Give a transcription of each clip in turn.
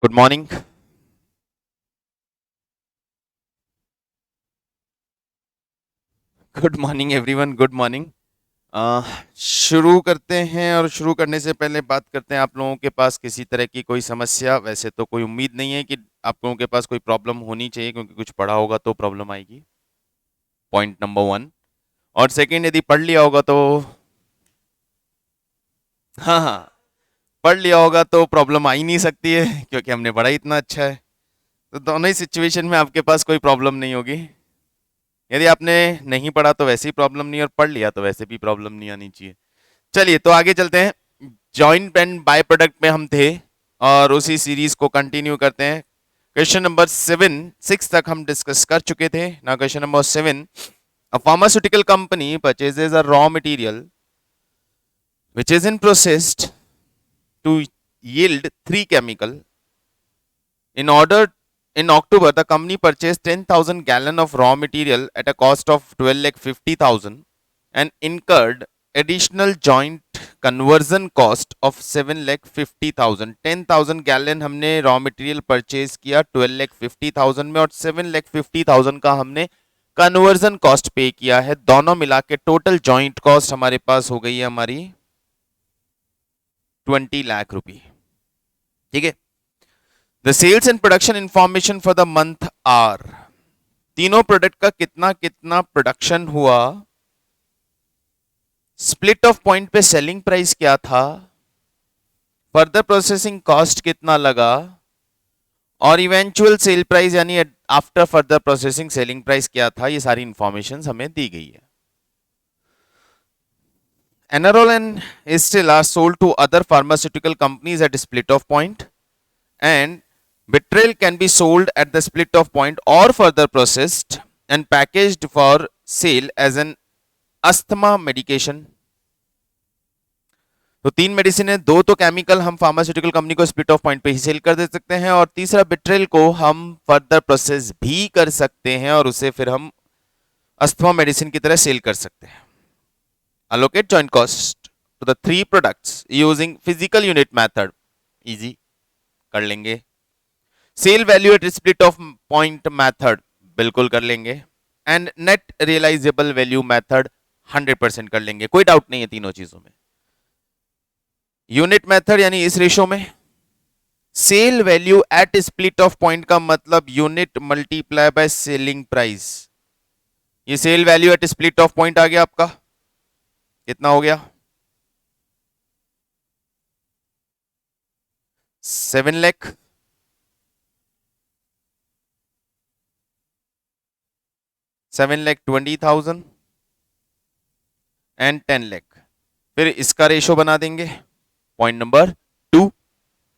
Good morning. Good morning everyone, good morning. शुरू करते हैं और शुरू करने से पहले बात करते हैं, आप लोगों के पास किसी तरह की कोई समस्या? वैसे तो कोई उम्मीद नहीं है कि आप लोगों के पास कोई प्रॉब्लम होनी चाहिए, क्योंकि कुछ पढ़ा होगा तो प्रॉब्लम आएगी। Point number one. और सेकंड, यदि पढ़ लिया होगा तो हाँ हाँ, पढ़ लिया होगा तो प्रॉब्लम आ ही नहीं सकती है, क्योंकि हमने पढ़ा ही इतना अच्छा है। तो दोनों ही सिचुएशन में आपके पास कोई प्रॉब्लम नहीं होगी। यदि आपने नहीं पढ़ा तो वैसे ही प्रॉब्लम नहीं, और पढ़ लिया तो वैसे भी प्रॉब्लम नहीं आनी चाहिए। चलिए तो आगे चलते हैं। जॉइंट एंड बाय प्रोडक्ट में हम थे और उसी सीरीज को कंटिन्यू करते हैं। क्वेश्चन नंबर 6 तक हम डिस्कस कर चुके थे ना। Question number 7, a pharmaceutical company purchases a raw material which is in processed to yield three chemical. In October, the company purchased 10,000 gallon of raw material at a cost of 12,50,000 and incurred additional joint conversion cost of 7,50,000। 10,000 gallon हमने raw material purchase किया 12,50,000 में, और 7,50,000 का हमने conversion cost पे किया है। दोनों मिला के टोटल जॉइंट कॉस्ट हमारे पास हो गई है हमारी 20 लाख रुपए। ठीक है। The sales and production information for the month are, तीनों प्रोडक्ट का कितना कितना प्रोडक्शन हुआ, स्प्लिट ऑफ पॉइंट पे सेलिंग प्राइस क्या था, फर्दर प्रोसेसिंग कॉस्ट कितना लगा, और इवेंचुअल सेल प्राइस यानी after further processing selling price क्या था। ये सारी इंफॉर्मेशन हमें दी गई है। Enerol and Estelle are sold to other pharmaceutical companies at split of point, and Betrayal can be sold at the split of point or further processed and packaged for sale as an asthma medication. तो तीन medicine है, दो तो chemical हम pharmaceutical company को split off point पे ही sale कर दे सकते हैं, और तीसरा बिट्रेल को हम फर्दर प्रोसेस भी कर सकते हैं और उसे फिर हम अस्थमा मेडिसिन की तरह सेल कर सकते हैं। Allocate joint cost to the three products using physical unit method, easy कर लेंगे। Sale value at split off point method, बिल्कुल कर लेंगे। And net realisable value method 100% कर लेंगे, कोई डाउट नहीं है तीनों चीजों में। यूनिट मेथड यानी इस रेशो में, sale value at split off point का मतलब unit multiply by selling price. ये sale value at split off point आ गया आपका, कितना हो गया 7 लाख। 7,20,000 एंड 10 लाख। फिर इसका रेशो बना देंगे पॉइंट नंबर 2।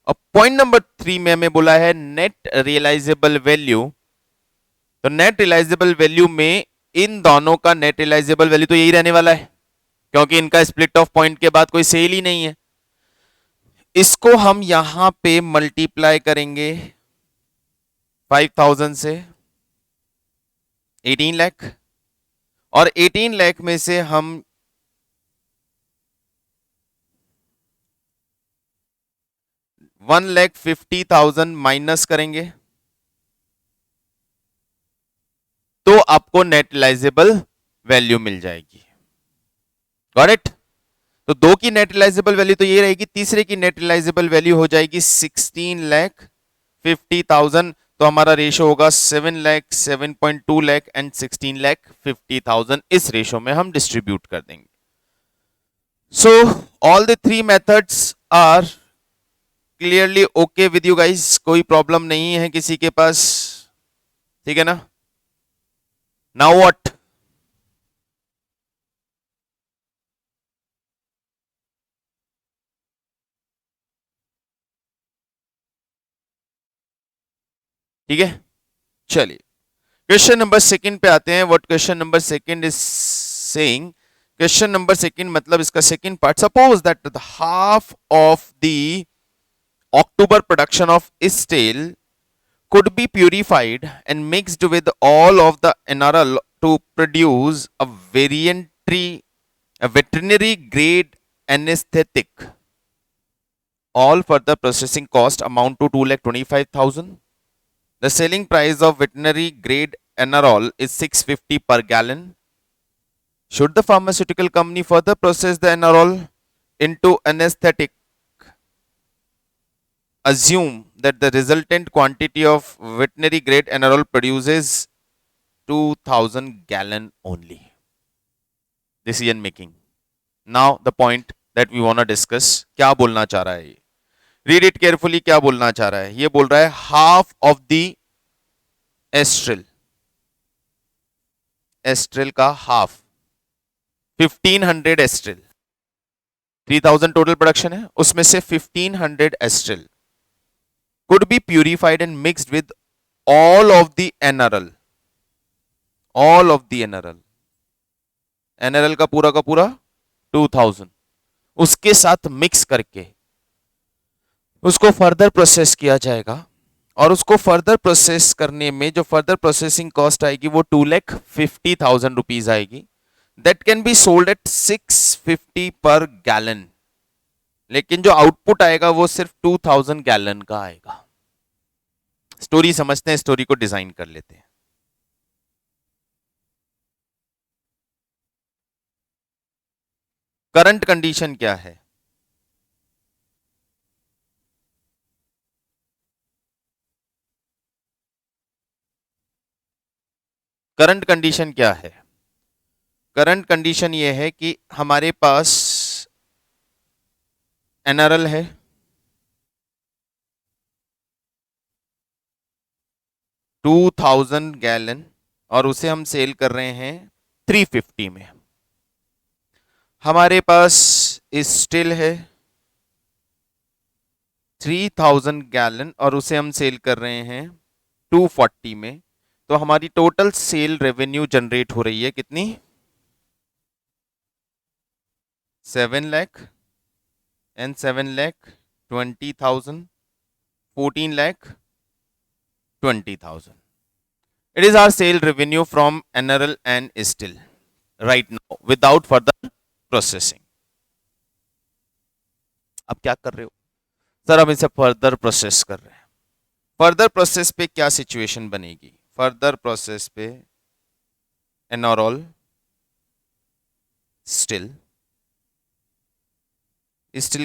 और पॉइंट नंबर 3 में हमें बोला है नेट रियलाइजेबल वैल्यू। तो नेट रियलाइजेबल वैल्यू में इन दोनों का नेट रियलाइजेबल वैल्यू तो यही रहने वाला है, क्योंकि इनका स्प्लिट ऑफ पॉइंट के बाद कोई सेल ही नहीं है। इसको हम यहां पे मल्टीप्लाई करेंगे 5,000 से 18 लाख, और 18 लाख में से हम 1,50,000 माइनस करेंगे तो आपको नेट रियलाइजेबल वैल्यू मिल जाएगी। Got it? तो दो की नेट रियलाइजेबल वैल्यू तो ये रहेगी, तीसरे की नेट रियलाइजेबल वैल्यू हो जाएगी 16,50,000। तो हमारा रेशो होगा 7 लाख, 7.2 लाख एंड 16,50,000। इस रेशो में हम डिस्ट्रीब्यूट कर देंगे। So all the three methods are clearly okay with you guys, कोई प्रॉब्लम नहीं है किसी के पास? ठीक है ना? Now what? ठीक है, चलिए क्वेश्चन नंबर सेकंड पे आते हैं। What question number second is saying, question number second मतलब इसका second part, suppose that the half of the October production of steel could be purified and mixed with all of the NRL to produce a veterinary grade anesthetic. all further processing cost amount to 2,25,000. The selling price of veterinary grade Enerol is 650 per gallon. Should the pharmaceutical company further process the Enerol into anesthetic, assume that the resultant quantity of veterinary grade Enerol produces 2000 gallon only. Decision making. Now the point that we want to discuss, क्या बोलना चाह रहा है ये? Read it carefully. क्या बोलना चाह रहा है? ये बोल रहा है half of the एस्ट्रेल का हाफ 1500 एस्ट्रेल, 3000 टोटल प्रोडक्शन है, उसमें से 1500 Astral could be purified and mixed with all of the NRL. all of the NRL. NRL का पूरा 2000 उसके साथ मिक्स करके उसको फर्दर प्रोसेस किया जाएगा, और उसको फर्दर प्रोसेस करने में जो फर्दर प्रोसेसिंग कॉस्ट आएगी वो 2,50,000 रुपीज आएगी. That can be sold eight 650 पर गैलन, लेकिन जो आउटपुट आएगा वो सिर्फ 2000 गैलन का आएगा. स्टोरी समझते हैं, स्टोरी को डिजाइन कर लेते हैं. करंट कंडीशन क्या है? करंट कंडीशन क्या है? करंट कंडीशन ये है कि हमारे पास एनआरएल है, टू 2000 गैलन, और उसे हम सेल कर रहे हैं 350 में. हमारे पास स्टिल है 3000 गैलन और उसे हम सेल कर रहे हैं 240 में. तो हमारी टोटल सेल रेवेन्यू जनरेट हो रही है कितनी? 7 lakh and 7 lakh 20,000, 14 lakh 20,000. It is our sale revenue from NRL and still right now without further processing. अब क्या कर रहे हो सर? हम इसे फर्दर प्रोसेस कर रहे हैं. फर्दर प्रोसेस पे क्या सिचुएशन बनेगी? फर्दर प्रोसेस पे एनोरॉल, स्टिल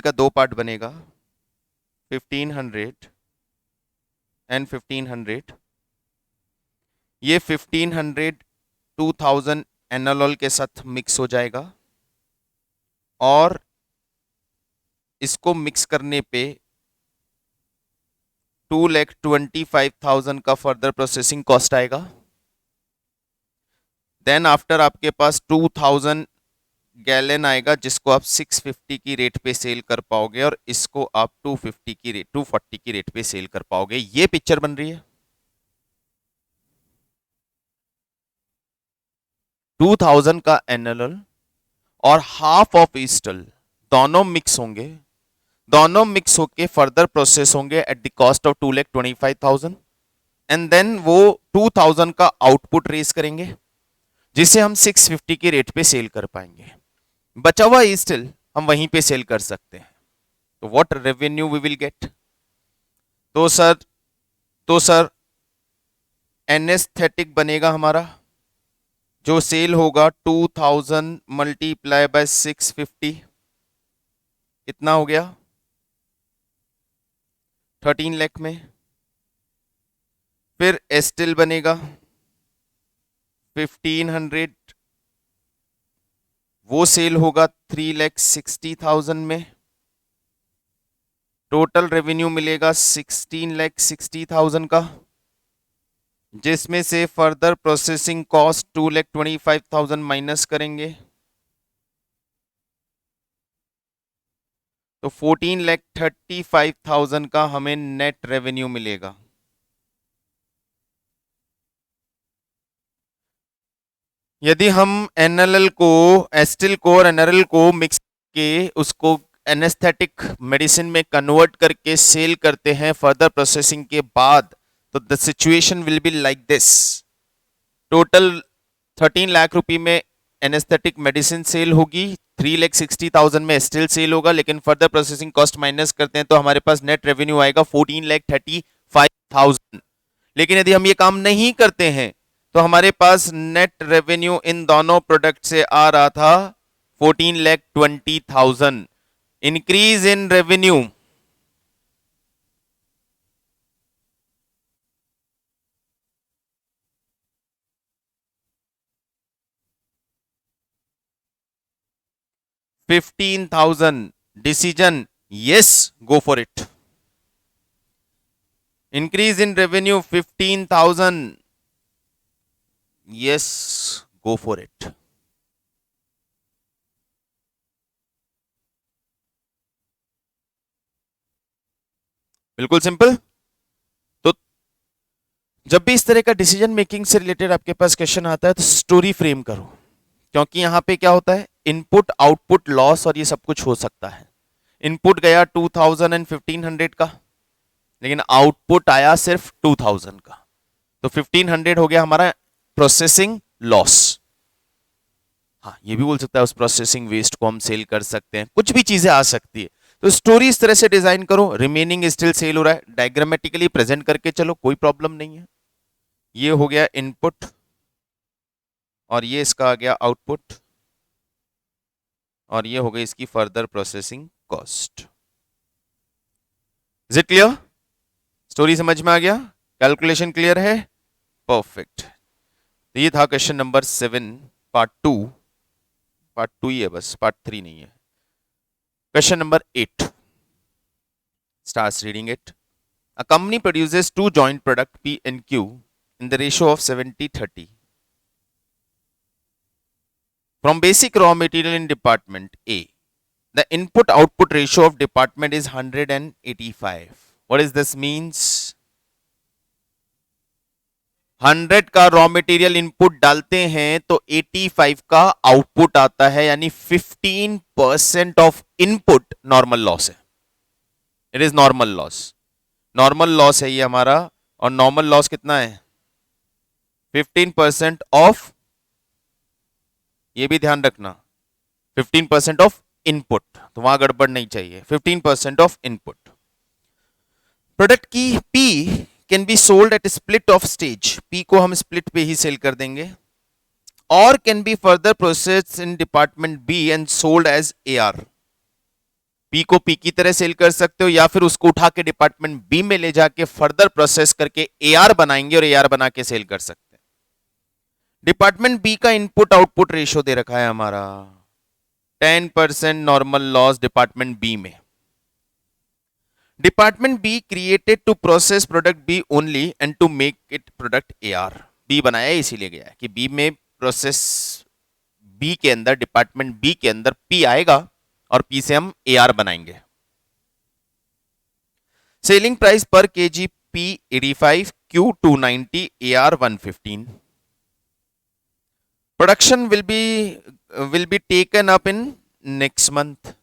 का दो पार्ट बनेगा, 1500 एंड 1500. ये 1500 2000 एनोलॉल के साथ मिक्स हो जाएगा, और इसको मिक्स करने पे 2,25,000 का फर्दर प्रोसेसिंग कॉस्ट आएगा. देन आफ्टर आपके पास 2000 गैलन आएगा जिसको आप 650 की रेट पे सेल कर पाओगे, और इसको आप 240 की रेट पे सेल कर पाओगे. ये पिक्चर बन रही है. 2000 का एनएलएल और हाफ ऑफ ईस्टल दोनों मिक्स होंगे, दोनों मिक्स होके फर्दर प्रोसेस होंगे at the cost of 2,25,000, and then वो 2000 का आउटपुट रेस करेंगे जिसे हम 650 की रेट पे सेल कर पाएंगे. बचा हुआ ईस्टल हम वहीं पे सेल कर सकते हैं. तो what revenue we will get? तो सर एनेस्थेटिक बनेगा हमारा, जो सेल होगा 2000 मल्टीप्लाई बाय 650, कितना हो गया? 13 लाख में. फिर एस्टिल बनेगा 1500, वो सेल होगा 3,60,000 में. टोटल रेवेन्यू मिलेगा 16,60,000 का, जिसमें से फर्दर प्रोसेसिंग कॉस्ट 2,25,000 माइनस करेंगे तो 14,35,000 का हमें नेट रेवेन्यू मिलेगा. यदि हम एनएलएल को, एस्टिल को और एनआरएल को मिक्स के उसको एनेस्थेटिक मेडिसिन में कन्वर्ट करके सेल करते हैं फर्दर प्रोसेसिंग के बाद, तो the situation will be like this. Total 13 lakh रुपए में एनेस्थेटिक मेडिसिन सेल होगी 3,60,000 में स्टिल सेल होगा, लेकिन फर्दर प्रोसेसिंग कॉस्ट माइनस करते हैं तो हमारे पास नेट रेवेन्यू आएगा 14,35,000। लेकिन यदि हम ये काम नहीं करते हैं तो हमारे पास नेट रेवेन्यू इन दोनों प्रोडक्ट से आ रहा था 14,20,000। Increase in revenue 15,000 decision, yes, go for it. Increase in revenue 15,000, yes, go for it. बिल्कुल सिंपल। तो जब भी इस तरह का डिसीजन मेकिंग से रिलेटेड आपके पास क्वेश्चन आता है तो स्टोरी फ्रेम करो, क्योंकि यहां पे क्या होता है, इनपुट आउटपुट लॉस और ये सब कुछ हो सकता है। इनपुट गया 2000 एंड 1500 का, लेकिन आउटपुट आया सिर्फ 2000 का, तो 1500 हो गया हमारा प्रोसेसिंग लॉस। हाँ, ये भी बोल सकता है उस प्रोसेसिंग वेस्ट को हम सेल कर सकते हैं, कुछ भी चीजें आ सकती है। तो स्टोरी इस तरह से डिजाइन करो, रिमेनिंग स्टिल सेल हो रहा है, डायग्रामेटिकली प्रेजेंट करके चलो, कोई प्रॉब्लम नहीं है। ये हो गया इनपुट और ये इसका आ गया आउटपुट और ये हो गई इसकी further processing cost. Is it clear? Story समझ में आ गया? कैलकुलेशन क्लियर है? परफेक्ट। तो ये था क्वेश्चन नंबर 7 पार्ट 2। पार्ट 2 ही है बस, पार्ट 3 नहीं है। Question number 8 starts reading it. A company produces two joint product P and Q in the ratio of 70-30. From basic raw material in department A, the input output ratio of department is 185. What does this means? 100 का raw material input डालते हैं तो 85 का output आता है, यानी 15% of input normal loss है। It is normal loss, normal loss है ये हमारा। और नॉर्मल लॉस कितना है? 15% ऑफ, ये भी ध्यान रखना, 15% ऑफ इनपुट, तो वहां गड़बड़ नहीं चाहिए। 15% ऑफ इनपुट। प्रोडक्ट की P can be sold at split off stage, P को हम स्प्लिट पे ही सेल कर देंगे, और can be further process in department B and sold as AR. P को पी की तरह सेल कर सकते हो या फिर उसको उठा के डिपार्टमेंट बी में ले जाके फर्दर प्रोसेस करके एआर बनाएंगे और एआर बना के सेल कर सकते हैं। डिपार्टमेंट बी का इनपुट आउटपुट रेशियो दे रखा है हमारा 10% नॉर्मल लॉस डिपार्टमेंट बी में। Department B created to process product B only and to make it product AR. B बनाया इसीलिए गया है कि बी में प्रोसेस बी के अंदर, डिपार्टमेंट बी के अंदर पी आएगा और पी से हम एआर बनाएंगे। Selling price per KG P 85, Q 290, AR 115। Production will be taken up in next month.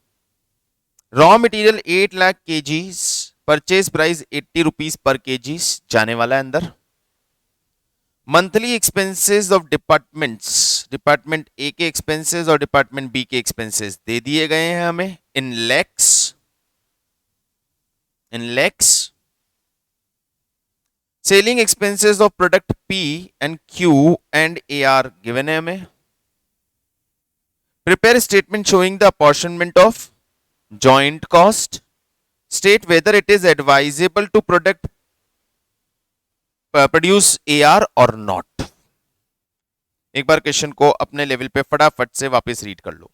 Raw material 8 lakh kgs, purchase price 80 rupees per kgs जाने वाला है अंदर। Monthly expenses of departments, department A के एक्सपेंसेस और डिपार्टमेंट बी के एक्सपेंसेस दे दिए गए हैं हमें in lakhs, selling expenses of product P and Q and A R given है हमें। Prepare statement showing the apportionment of joint cost, state whether it is advisable to product produce AR और नॉट। एक बार क्वेश्चन को अपने level पे फटाफट से वापस रीड कर लो,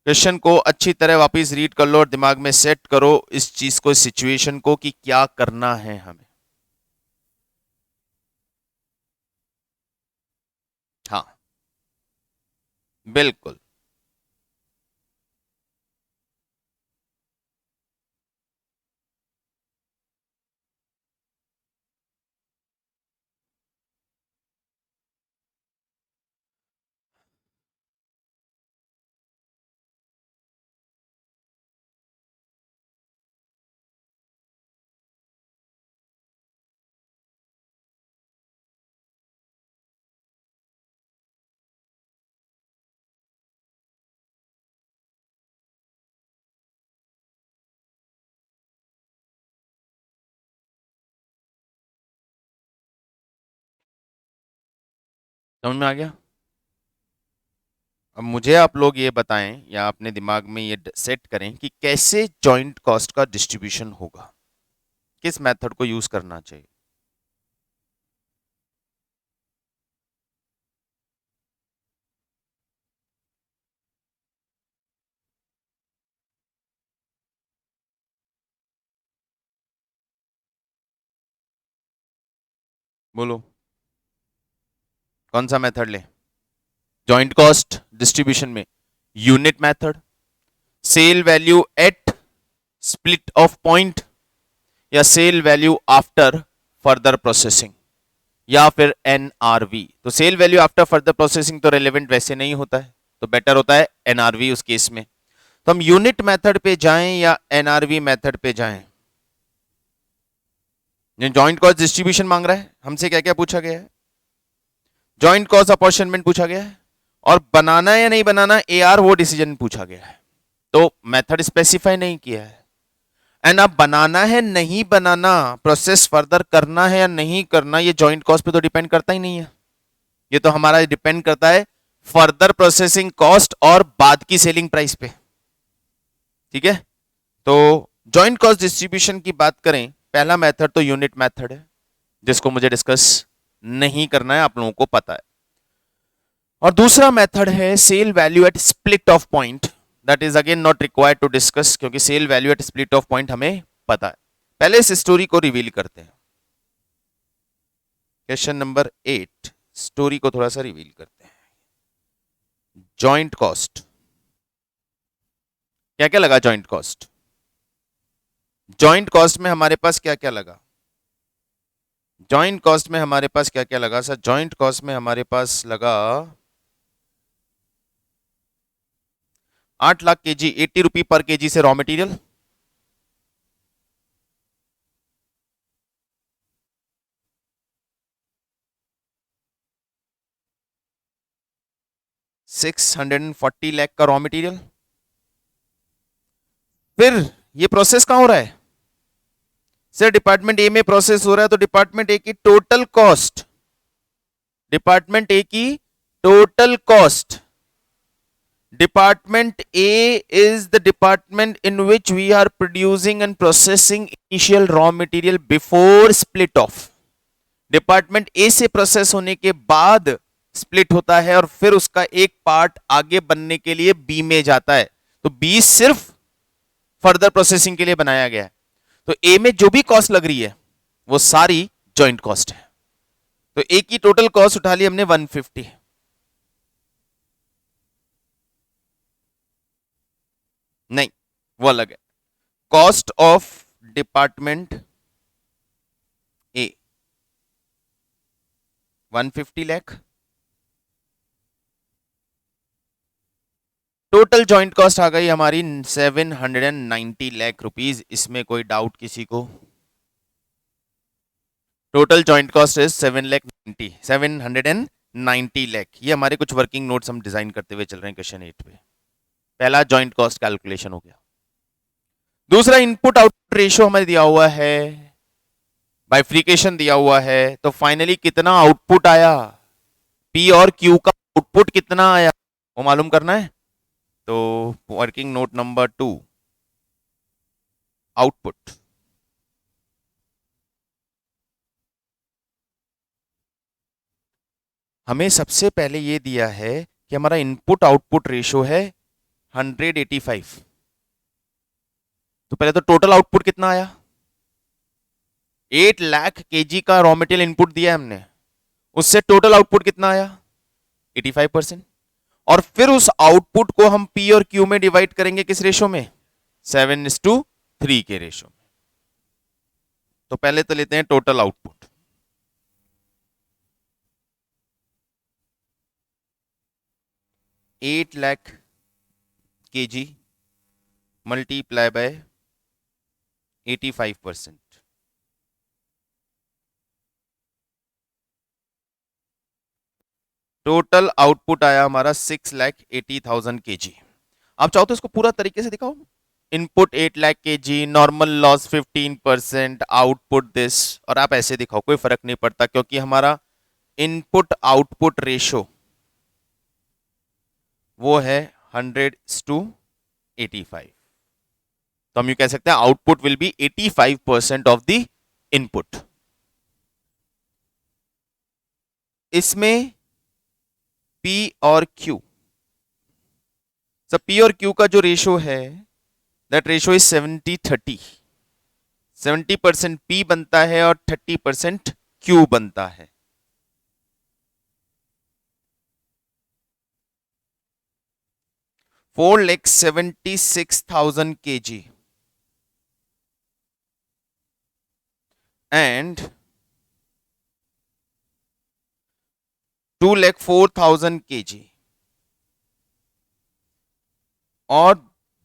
क्वेश्चन को अच्छी तरह वापस रीड कर लो और दिमाग में सेट करो इस चीज को, सिचुएशन को, कि क्या करना है हमें। हाँ बिल्कुल। समझ में आ गया? अब मुझे आप लोग ये बताएं या अपने दिमाग में ये सेट करें कि कैसे जॉइंट कॉस्ट का डिस्ट्रीब्यूशन होगा, किस मेथड को यूज करना चाहिए। बोलो कौन सा मेथड ले? जॉइंट कॉस्ट डिस्ट्रीब्यूशन में unit method, sale value at split off point, या sale value after further processing, या फिर एनआरवी। तो sale value after further processing तो रेलेवेंट वैसे नहीं होता है, तो बेटर होता है एनआरवी उस केस में। तो हम यूनिट मेथड पे जाएं या एनआरवी मेथड पे जाएं? जॉइंट कॉस्ट डिस्ट्रीब्यूशन मांग रहा है हमसे, क्या क्या पूछा गया है? जॉइंट कॉस्ट अपॉर्शनमेंट पूछा गया है, और बनाना या नहीं बनाना एआर वो डिसीजन पूछा गया है। तो मेथड स्पेसिफाई नहीं किया है। एंड अब बनाना है नहीं बनाना, प्रोसेस फर्दर करना है या नहीं करना, ये जॉइंट कॉस्ट पे तो डिपेंड करता ही नहीं है। ये तो हमारा डिपेंड करता है फर्दर प्रोसेसिंग कॉस्ट और बाद की सेलिंग प्राइस पे। ठीक है, तो जॉइंट कॉस्ट डिस्ट्रीब्यूशन की बात करें, पहला मेथड तो यूनिट मेथड है, जिसको मुझे डिस्कस नहीं करना है, आप लोगों को पता है। और दूसरा मेथड है sale value at split off point, that is again not required to discuss, क्योंकि sale value at split off point हमें पता है। पहले इस स्टोरी को रिवील करते हैं। क्वेश्चन नंबर 8, स्टोरी को थोड़ा सा रिवील करते हैं। जॉइंट कॉस्ट, क्या क्या लगा जॉइंट कॉस्ट? जॉइंट कॉस्ट में हमारे पास क्या क्या लगा? जॉइंट कॉस्ट में हमारे पास क्या क्या लगा सर? जॉइंट कॉस्ट में हमारे पास लगा 8 लाख केजी, 80 रुपी पर केजी से रॉ मटेरियल, $640 लाख का रॉ मटेरियल। फिर ये प्रोसेस कहां हो रहा है सर? डिपार्टमेंट ए में प्रोसेस हो रहा है, तो डिपार्टमेंट ए की टोटल कॉस्ट, डिपार्टमेंट ए की total cost, department A is the department in which we are producing and processing initial raw material before split off। Department A से process होने के बाद स्प्लिट होता है, और फिर उसका एक पार्ट आगे बनने के लिए बी में जाता है। तो बी सिर्फ फर्दर प्रोसेसिंग के लिए बनाया गया है। तो ए में जो भी कॉस्ट लग रही है वो सारी जॉइंट कॉस्ट है। तो ए की टोटल कॉस्ट उठा ली हमने 150, नहीं वो अलग है। Cost of department A 150 lakh, total joint cost आ गई हमारी 790 लाख रुपीज। इसमें कोई डाउट किसी को? Total joint cost is 790 lakh. ये हमारे कुछ वर्किंग नोट्स हम डिजाइन करते हुए चल रहे हैं क्वेश्चन 8 पे। पहला जॉइंट कॉस्ट कैलकुलेशन हो गया। दूसरा इनपुट आउटपुट रेशियो हमें दिया हुआ है, बाइफ्रिकेशन दिया हुआ है, तो फाइनली कितना आउटपुट आया, पी और क्यू का आउटपुट कितना आया वो मालूम करना है। तो वर्किंग नोट नंबर 2, आउटपुट। हमें सबसे पहले ये दिया है कि हमारा इनपुट आउटपुट रेशियो है 185। तो पहले तो टोटल आउटपुट कितना आया? 8 लाख केजी का रॉ मटेरियल इनपुट दिया हमने, उससे टोटल आउटपुट कितना आया? 85%। और फिर उस आउटपुट को हम पी और क्यू में डिवाइड करेंगे किस रेशो में? 7:3 के रेशो में। तो पहले तो लेते हैं टोटल आउटपुट। एट lakh KG multiply by 85%, total output आया हमारा 6,80,000 केजी। आप चाहो तो इसको पूरा तरीके से दिखाओ। Input 8 lakh KG, normal loss 15%, output this, और आप ऐसे दिखाओ, कोई फर्क नहीं पड़ता, क्योंकि हमारा इनपुट आउटपुट रेशो वो है 100:85। तो हम ये कह सकते हैं output will be 85% of the input. इसमें P और Q, सब P और Q का जो रेशो है दैट रेशो इज 70:30। 70% P बनता है और 30% Q बनता है। Four lakh 76,000 kg and 2,04,000 kg, or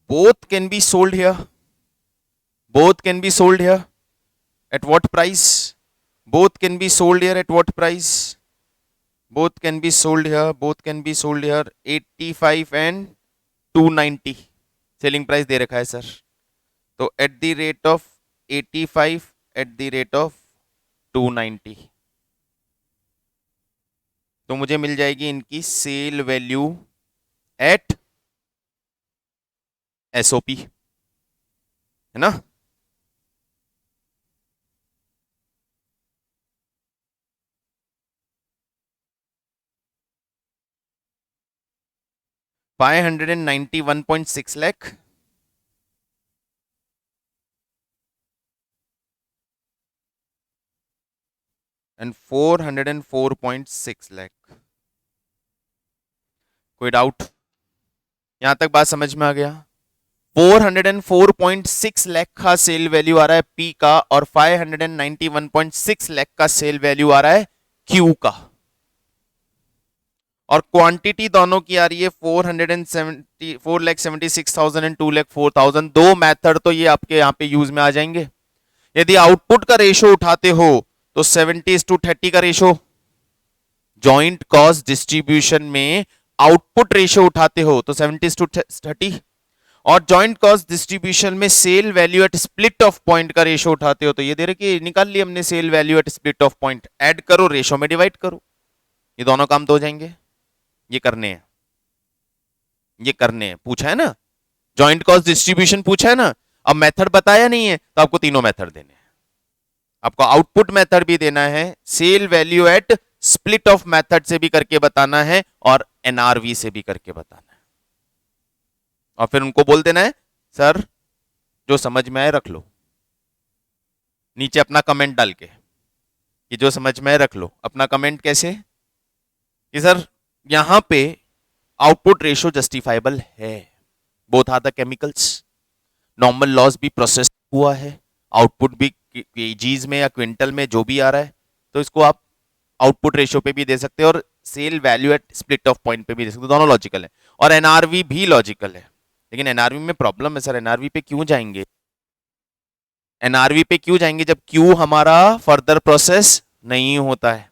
both can be sold here. Both can be sold here at what price? Both can be sold here at what price? Both can be sold here. Both can be sold here 85 and 290 selling price दे रखा है sir. तो at the rate of 85 at the rate of 290 तो मुझे मिल जाएगी इनकी cell value eight SOP, है ना। $591.6 lakh and 404.6 lakh। कोई डाउट? यहां तक बात समझ में आ गया? 404.6 लाख का सेल वैल्यू आ रहा है पी का और 591.6 लाख का सेल वैल्यू आ रहा है क्यू का, और क्वांटिटी दोनों की आ रही है 4,76,000 एंड 2,04,000। दो मेथड तो ये आपके यहां पे यूज में आ जाएंगे। यदि आउटपुट का रेशो उठाते हो तो 70:30 का रेशो, जॉइंट कॉस्ट डिस्ट्रीब्यूशन में आउटपुट रेशो उठाते हो तो 70:30, और जॉइंट कॉस्ट डिस्ट्रीब्यूशन में sale value at split off point का रेशो उठाते हो तो ये दे रहे कि निकाल लिया हमने sale value at split off point, add करो रेशो में डिवाइड करो, ये दोनों काम तो हो जाएंगे। ये करने हैं, ये करने हैं, पूछा है ना जॉइंट कॉस्ट डिस्ट्रीब्यूशन पूछा है ना। अब मेथड बताया नहीं है तो आपको तीनों मेथड देने हैं। आपको आउटपुट मेथड भी देना है, sale value at split off method से भी करके बताना है, और एनआरवी से भी करके बताना है, और फिर उनको बोल देना है सर जो समझ में आए रख लो, नीचे अपना कमेंट डाल के कि जो समझ में आए रख लो। अपना कमेंट कैसे कि सर यहां पे आउटपुट रेशो जस्टिफाइबल है, both are the chemicals, normal loss भी प्रोसेस हुआ है, आउटपुट भी केजीज में या क्विंटल में जो भी आ रहा है, तो इसको आप आउटपुट रेशो पे भी दे सकते हैं और sale value at split off point पे भी दे सकते हैं, दोनों लॉजिकल है। और एनआरवी भी लॉजिकल है, लेकिन एनआरवी में प्रॉब्लम है सर, एनआरवी पे क्यों जाएंगे? एनआरवी पे क्यों जाएंगे जब क्यू हमारा फर्दर प्रोसेस नहीं होता है?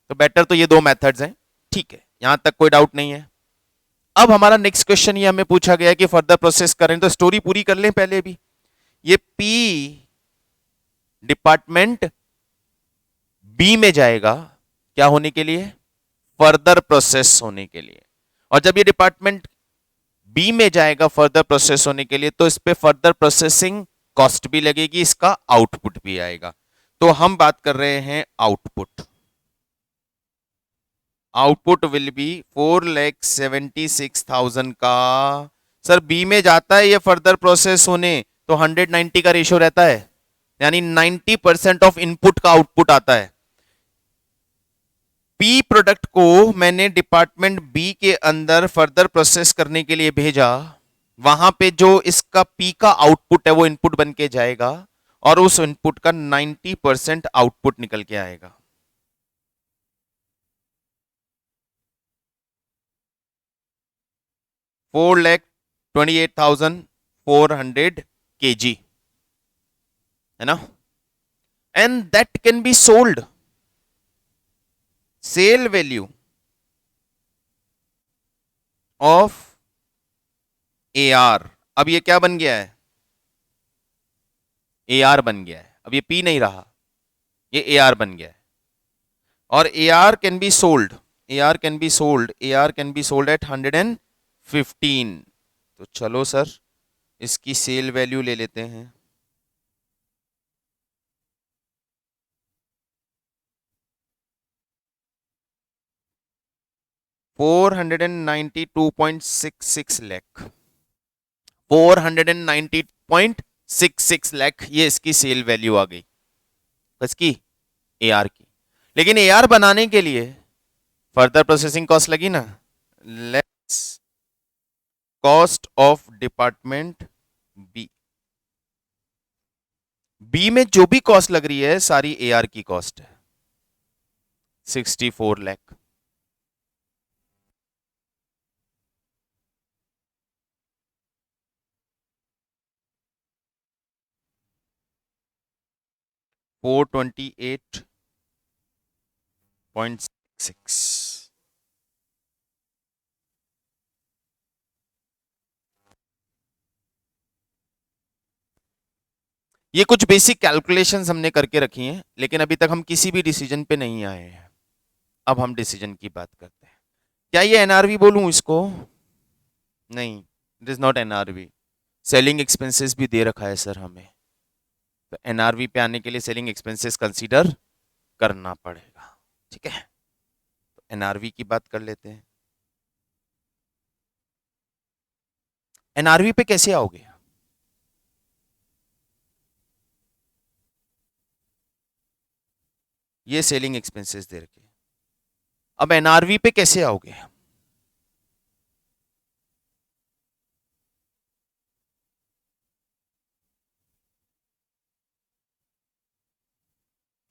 तो बेटर तो ये दो मेथड्स हैं, ठीक है, यहां तक कोई डाउट नहीं है। अब हमारा नेक्स्ट क्वेश्चन ये हमें पूछा गया कि फर्दर प्रोसेस करें, तो स्टोरी पूरी कर लें पहले भी। ये पी डिपार्टमेंट बी में जाएगा क्या होने के लिए? फर्दर प्रोसेस होने के लिए। और जब ये डिपार्टमेंट बी में जाएगा फर्दर प्रोसेस होने के लिए तो इस पे फर्दर प्रोसेसिंग कॉस्ट भी लगेगी, इसका आउटपुट भी आएगा। तो हम बात कर रहे हैं आउटपुट। आउटपुट विल बी 4,76,000 का। सर बी में जाता है ये फर्दर प्रोसेस होने तो 190 का रेशियो रहता है, यानी 90% ऑफ इनपुट का आउटपुट आता है। पी प्रोडक्ट को मैंने डिपार्टमेंट बी के अंदर फर्दर प्रोसेस करने के लिए भेजा, वहां पे जो इसका पी का आउटपुट है वो इनपुट बन के जाएगा और उस इनपुट का 90% आउटपुट निकल के आएगा। $4,28,400 kg, है ना, and that can be sold. Sale value of AR, अब ये क्या बन गया है? AR बन गया है, अब ये P नहीं रहा, ये AR बन गया है। और AR can be sold, AR can be sold, AR can be sold eight 115। तो चलो सर इसकी सेल वैल्यू ले लेते हैं। $492.66 लाख, 490.66 लाख ये इसकी सेल वैल्यू आ गई किसकी, AR की। लेकिन AR बनाने के लिए फर्दर प्रोसेसिंग कॉस्ट लगी ना, let's cost of department B, B में जो भी कॉस्ट लग रही है सारी AR की कॉस्ट है, 64 लाख। $428.6। ये कुछ बेसिक कैलकुलेशंस हमने करके रखी हैं, लेकिन अभी तक हम किसी भी डिसीजन पे नहीं आए हैं। अब हम डिसीजन की बात करते हैं। क्या ये एनआरवी बोलूं इसको? नहीं, it is not NRV. Selling expenses भी दे रखा है सर हमें, तो एनआरवी पे आने के लिए सेलिंग एक्सपेंसेस कंसीडर करना पड़ेगा। ठीक है, तो एनआरवी की बात कर लेते हैं। एनआरवी पे कैसे आओगे? ये सेलिंग एक्सपेंसेस दे रखे, अब एनआरवी पे कैसे आओगे?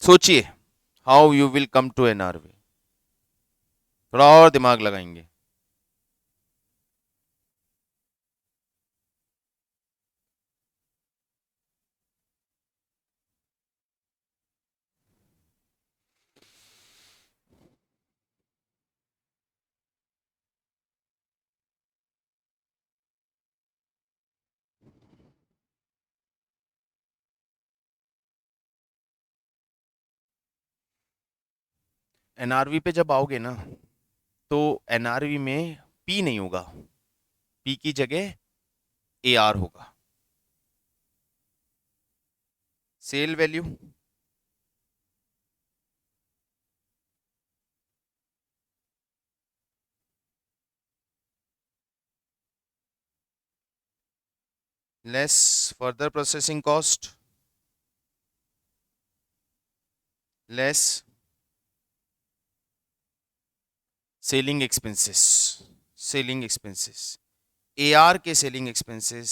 सोचिए, how you will come to NRV, थोड़ा और दिमाग लगाएंगे। एनआरवी पे जब आओगे ना, तो एनआरवी में पी नहीं होगा, पी की जगह AR होगा। Sale value less further processing cost less selling expenses, selling expenses AR के सेलिंग एक्सपेंसेस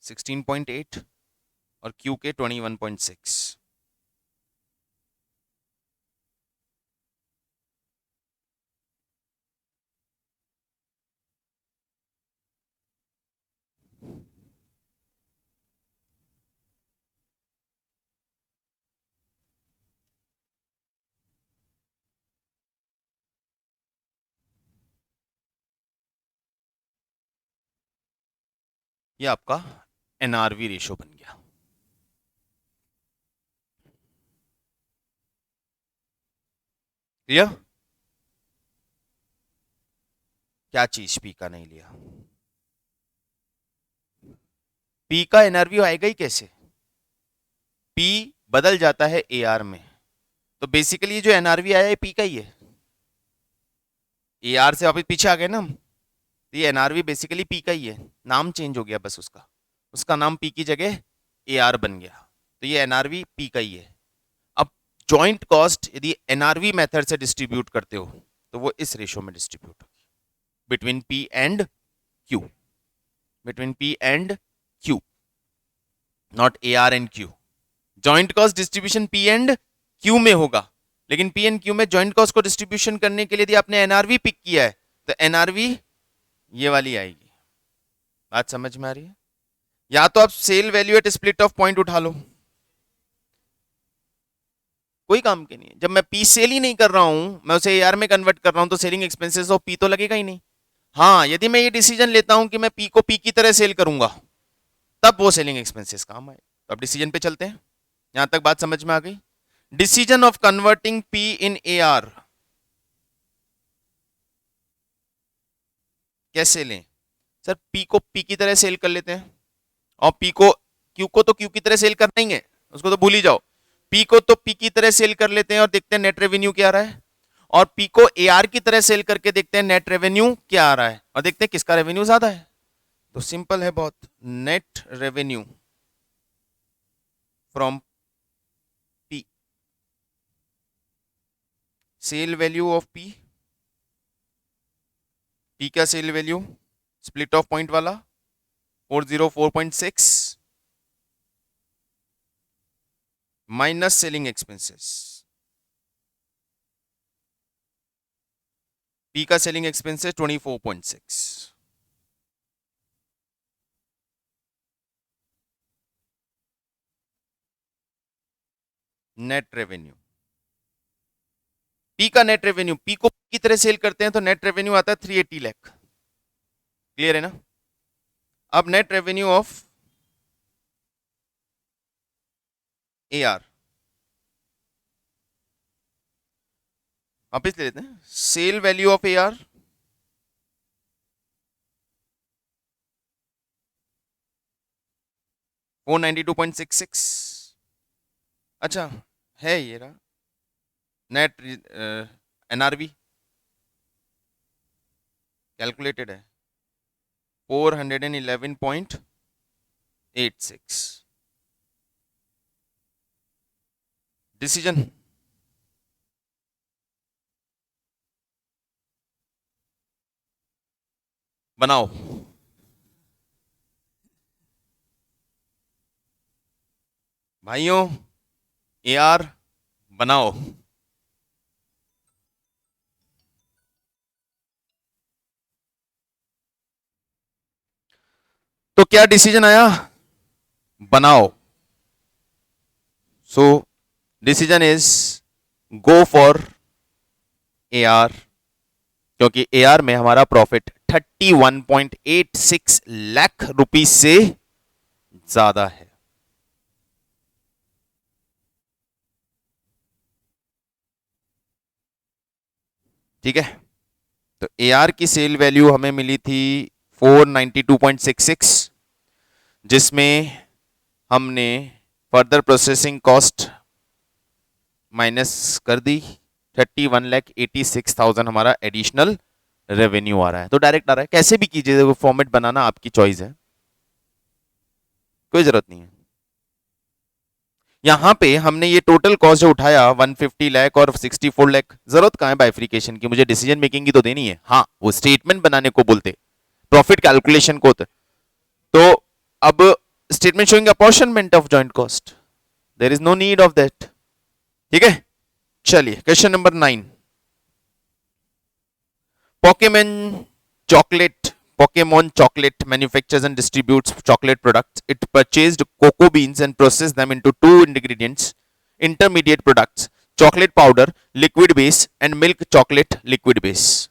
16.8 और Q के 21.6। ये आपका एनआरवी रेशो बन गया। क्लियर? क्या चीज पी का नहीं लिया? पी का एनआरवी आएगा ही कैसे? पी बदल जाता है AR में, तो बेसिकली जो एनआरवी आया है पी का ही है। AR से वापस पीछे आ गए ना हम, तो ये एनआरवी बेसिकली पी का ही है, नाम चेंज हो गया बस उसका, उसका नाम पी की जगह AR बन गया, तो ये एनआरवी पी का ही है। अब जॉइंट कॉस्ट यदि एनआरवी मेथड से डिस्ट्रीब्यूट करते हो तो वो इस रेशो में डिस्ट्रीब्यूट होगी, between P and Q, between P and Q, not AR and Q. Joint cost distribution P and Q में होगा, लेकिन पी एंड क्यू में जॉइंट कॉस्ट को डिस्ट्रीब्यूशन करने के लिए यदि आपने एनआरवी पिक किया है तो एनआरवी ये वाली आएगी। बात समझ में आ रही है? या तो आप sale value at split off point उठा लो, कोई काम के नहीं है। जब मैं पी सेल ही नहीं कर रहा हूं, मैं उसे AR में कन्वर्ट कर रहा हूं, तो सेलिंग एक्सपेंसेस ऑफ पी तो लगेगा ही नहीं। हाँ, यदि मैं ये डिसीजन लेता हूं कि मैं पी को पी की तरह सेल करूंगा, तब वो सेलिंग एक्सपेंसेस काम आए। तो अब डिसीजन पे चलते हैं, यहां तक बात समझ में आ गई? Decision of converting P in AR कैसे लें? सर पी को पी की तरह सेल कर लेते हैं और पी को क्यू को तो क्यू की तरह सेल करना ही है, उसको तो भूल ही जाओ। पी को तो पी की तरह सेल कर लेते हैं और देखते हैं नेट रेवेन्यू क्या आ रहा है, और पी को AR की तरह सेल करके देखते हैं नेट रेवेन्यू क्या आ रहा है, और देखते हैं किसका रेवेन्यू ज्यादा है। तो सिंपल है बहुत, net revenue from P, sale value of P, P का sale value split off point वाला 404.6 माइनस सेलिंग एक्सपेंसेस, पी का selling expenses 24.6, net revenue, P का नेट रेवेन्यू, पी को की तरह सेल करते हैं तो नेट रेवेन्यू आता है 380 लाख। क्लियर है ना? अब नेट रेवेन्यू ऑफ AR वापिस ले लेते हैं, सेल वैल्यू ऑफ AR 492.66, अच्छा है ये रहा नेट NRV कैलकुलेटेड है 411.86। डिसीजन बनाओ। भाइयों AR बनाओ। तो क्या डिसीजन आया? बनाओ। So decision is go for AR, क्योंकि AR में हमारा प्रॉफिट 31.86 लाख रुपीस से ज्यादा है। ठीक है, तो AR की सेल वैल्यू हमें मिली थी 492.66, जिसमें हमने फर्दर प्रोसेसिंग कॉस्ट माइनस कर दी, 31,86,000 हमारा एडिशनल रेवेन्यू आ रहा है। तो डायरेक्ट आ रहा है, कैसे भी कीजिए, वो फॉर्मेट बनाना आपकी चॉइस है, कोई जरूरत नहीं है। यहां पे हमने ये टोटल कॉस्ट जो उठाया 150 लाख और 64 लाख, जरूरत कहां है बाइफ्रिकेशन की, मुझे डिसीजन मेकिंग की तो देनी है। हाँ, वो स्टेटमेंट बनाने को बोलते, प्रॉफिट कैलकुलेशन को तो अब statement showing apportionment of joint cost, there is no need of that. ठीक है, चलिए question number 9। Pokemon Chocolate manufactures and distributes chocolate products. It purchased cocoa beans and processed them into two intermediate products: chocolate powder, liquid base, and milk chocolate liquid base.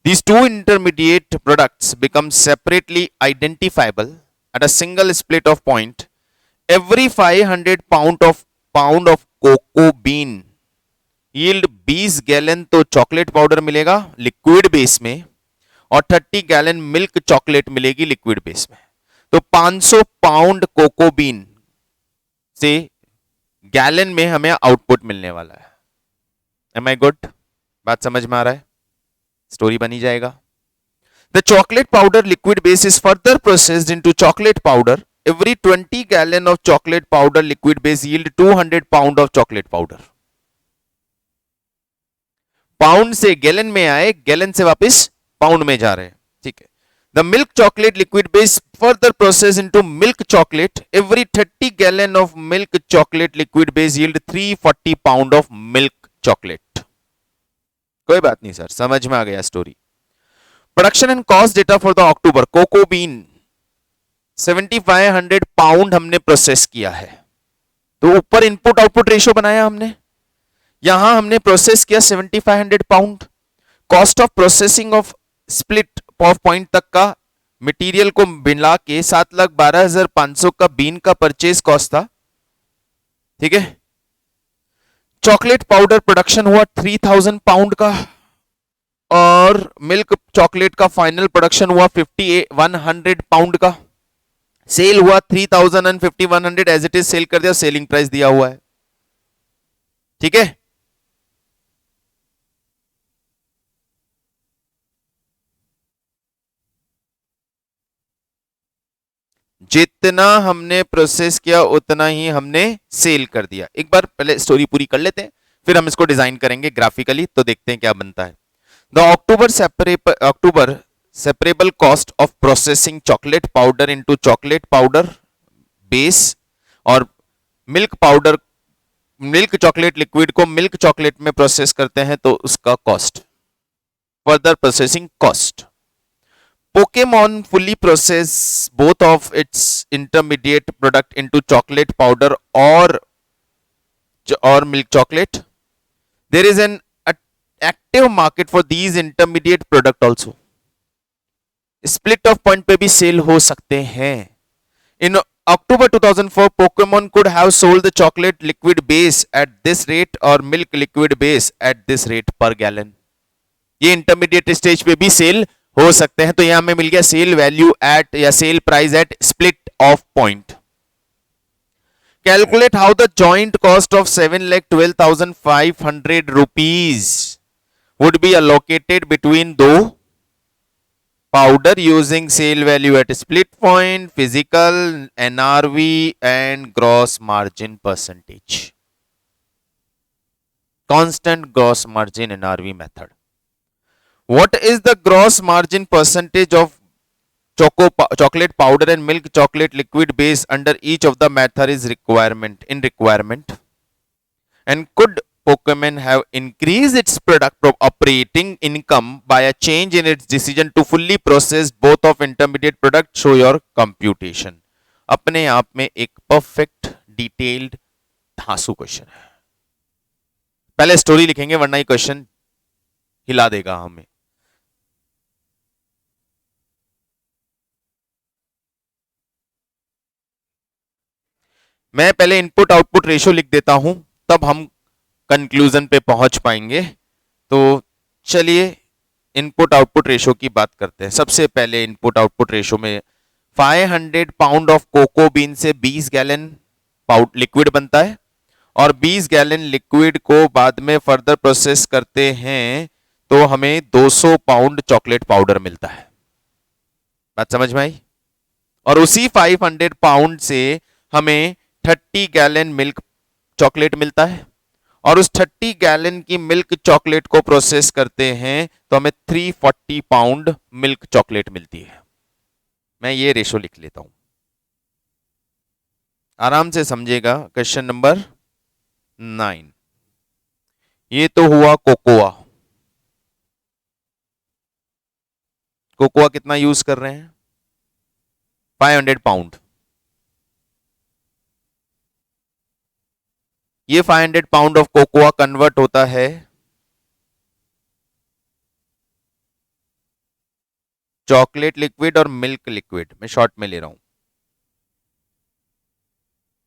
These two intermediate products become separately identifiable at a single split of point. Every 500 pound of cocoa bean yield 20 gallon तो chocolate powder मिलेगा liquid base में, और 30 gallon milk chocolate मिलेगी liquid base में। तो 500 pound cocoa been से gallon में हमें आउटपुट मिलने वाला है। एम आई गुड? बात समझ में आ रहा है? स्टोरी बनी जाएगा। The chocolate powder liquid base is further processed into chocolate powder. Every 20 gallon of chocolate powder liquid base yield 200 pound of chocolate powder. Pound से गैलन में आए, गैलन से वापस पाउंड में जा रहे हैं। ठीक है, the milk chocolate liquid base further process into milk chocolate. Every 30 gallon of milk chocolate liquid base yield 340 pound of milk chocolate. कोई बात नहीं सर, समझ में आ गया story. Production and cost data for the October, cocoa bean 7500 pound हमने process किया है। तो ऊपर इनपुट आउटपुट रेशियो बनाया हमने, यहां हमने प्रोसेस किया 7500 pound. Cost of processing of split off point तक का मटेरियल को मिला के 7,12,500 का बीन का परचेज कॉस्ट था। ठीक है, चॉकलेट पाउडर प्रोडक्शन हुआ 3000 पाउंड का और मिल्क चॉकलेट का फाइनल प्रोडक्शन हुआ 100 पाउंड का। सेल हुआ 3000 and 100 as it is sale कर दिया, सेलिंग प्राइस दिया हुआ है। ठीक है, जितना हमने प्रोसेस किया उतना ही हमने सेल कर दिया। एक बार पहले स्टोरी पूरी कर लेते हैं, फिर हम इसको डिजाइन करेंगे ग्राफिकली, तो देखते हैं क्या बनता है। The October separable cost of processing chocolate powder into chocolate powder base और मिल्क चॉकलेट लिक्विड को मिल्क चॉकलेट में प्रोसेस करते हैं तो उसका cost, further processing cost. Pokemon fully process both of its intermediate product into chocolate powder or milk chocolate. There is an active market for these intermediate product also. Split of point पे भी cell हो सकते हैं। In October 2004, Pokemon could have sold the chocolate liquid base at this rate or milk liquid base at this rate per gallon. ये intermediate stage पे भी cell हो सकते हैं। तो यहां हमें मिल गया सेल वैल्यू एट या sale price at split off point. Calculate how the joint cost of 7,12,500 rupees would be allocated between दो powder using sale value at split point, physical, NRV and gross margin percentage. Constant gross margin NRV method. What is the gross margin percentage of chocolate powder and milk chocolate liquid base under each of the method is requirement? And could Pokemon have increased its product operating income by a change in its decision to fully process both of intermediate product? Show your computation. अपने आप में एक perfect detailed धांसू question है। पहले story लिखेंगे वरना ये question हिला देगा हमें। मैं पहले इनपुट आउटपुट रेशो लिख देता हूं, तब हम कंक्लूजन पे पहुंच पाएंगे। तो चलिए इनपुट आउटपुट रेशो की बात करते हैं। सबसे पहले इनपुट आउटपुट रेशो में 500 पाउंड ऑफ कोको बीन से 20 गैलन लिक्विड बनता है और 20 गैलन लिक्विड को बाद में फर्दर प्रोसेस करते हैं तो हमें 200 पाउंड चॉकलेट पाउडर मिलता है। बात समझ में आई? और उसी 500 पाउंड से हमें 30 गैलन मिल्क चॉकलेट मिलता है और उस 30 गैलन की मिल्क चॉकलेट को प्रोसेस करते हैं तो हमें 340 पाउंड मिल्क चॉकलेट मिलती है। मैं ये रेशो लिख लेता हूं, आराम से समझेगा। क्वेश्चन नंबर 9, ये तो हुआ कोकोआ। कोकोआ कितना यूज कर रहे हैं? 500 पाउंड। ये 500 पाउंड ऑफ कोकोआ कन्वर्ट होता है चॉकलेट लिक्विड और मिल्क लिक्विड। मैं शॉर्ट में ले रहा हूं,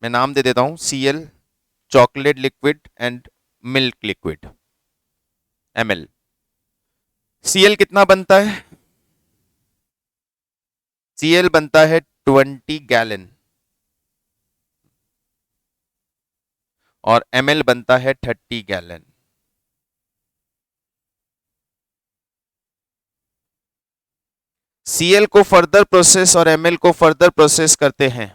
मैं नाम दे देता हूं CL, chocolate liquid and milk liquid ml। CL कितना बनता है? CL बनता है 20 गैलन और ml बनता है 30 गैलन। CL को फर्दर प्रोसेस और ml को फर्दर प्रोसेस करते हैं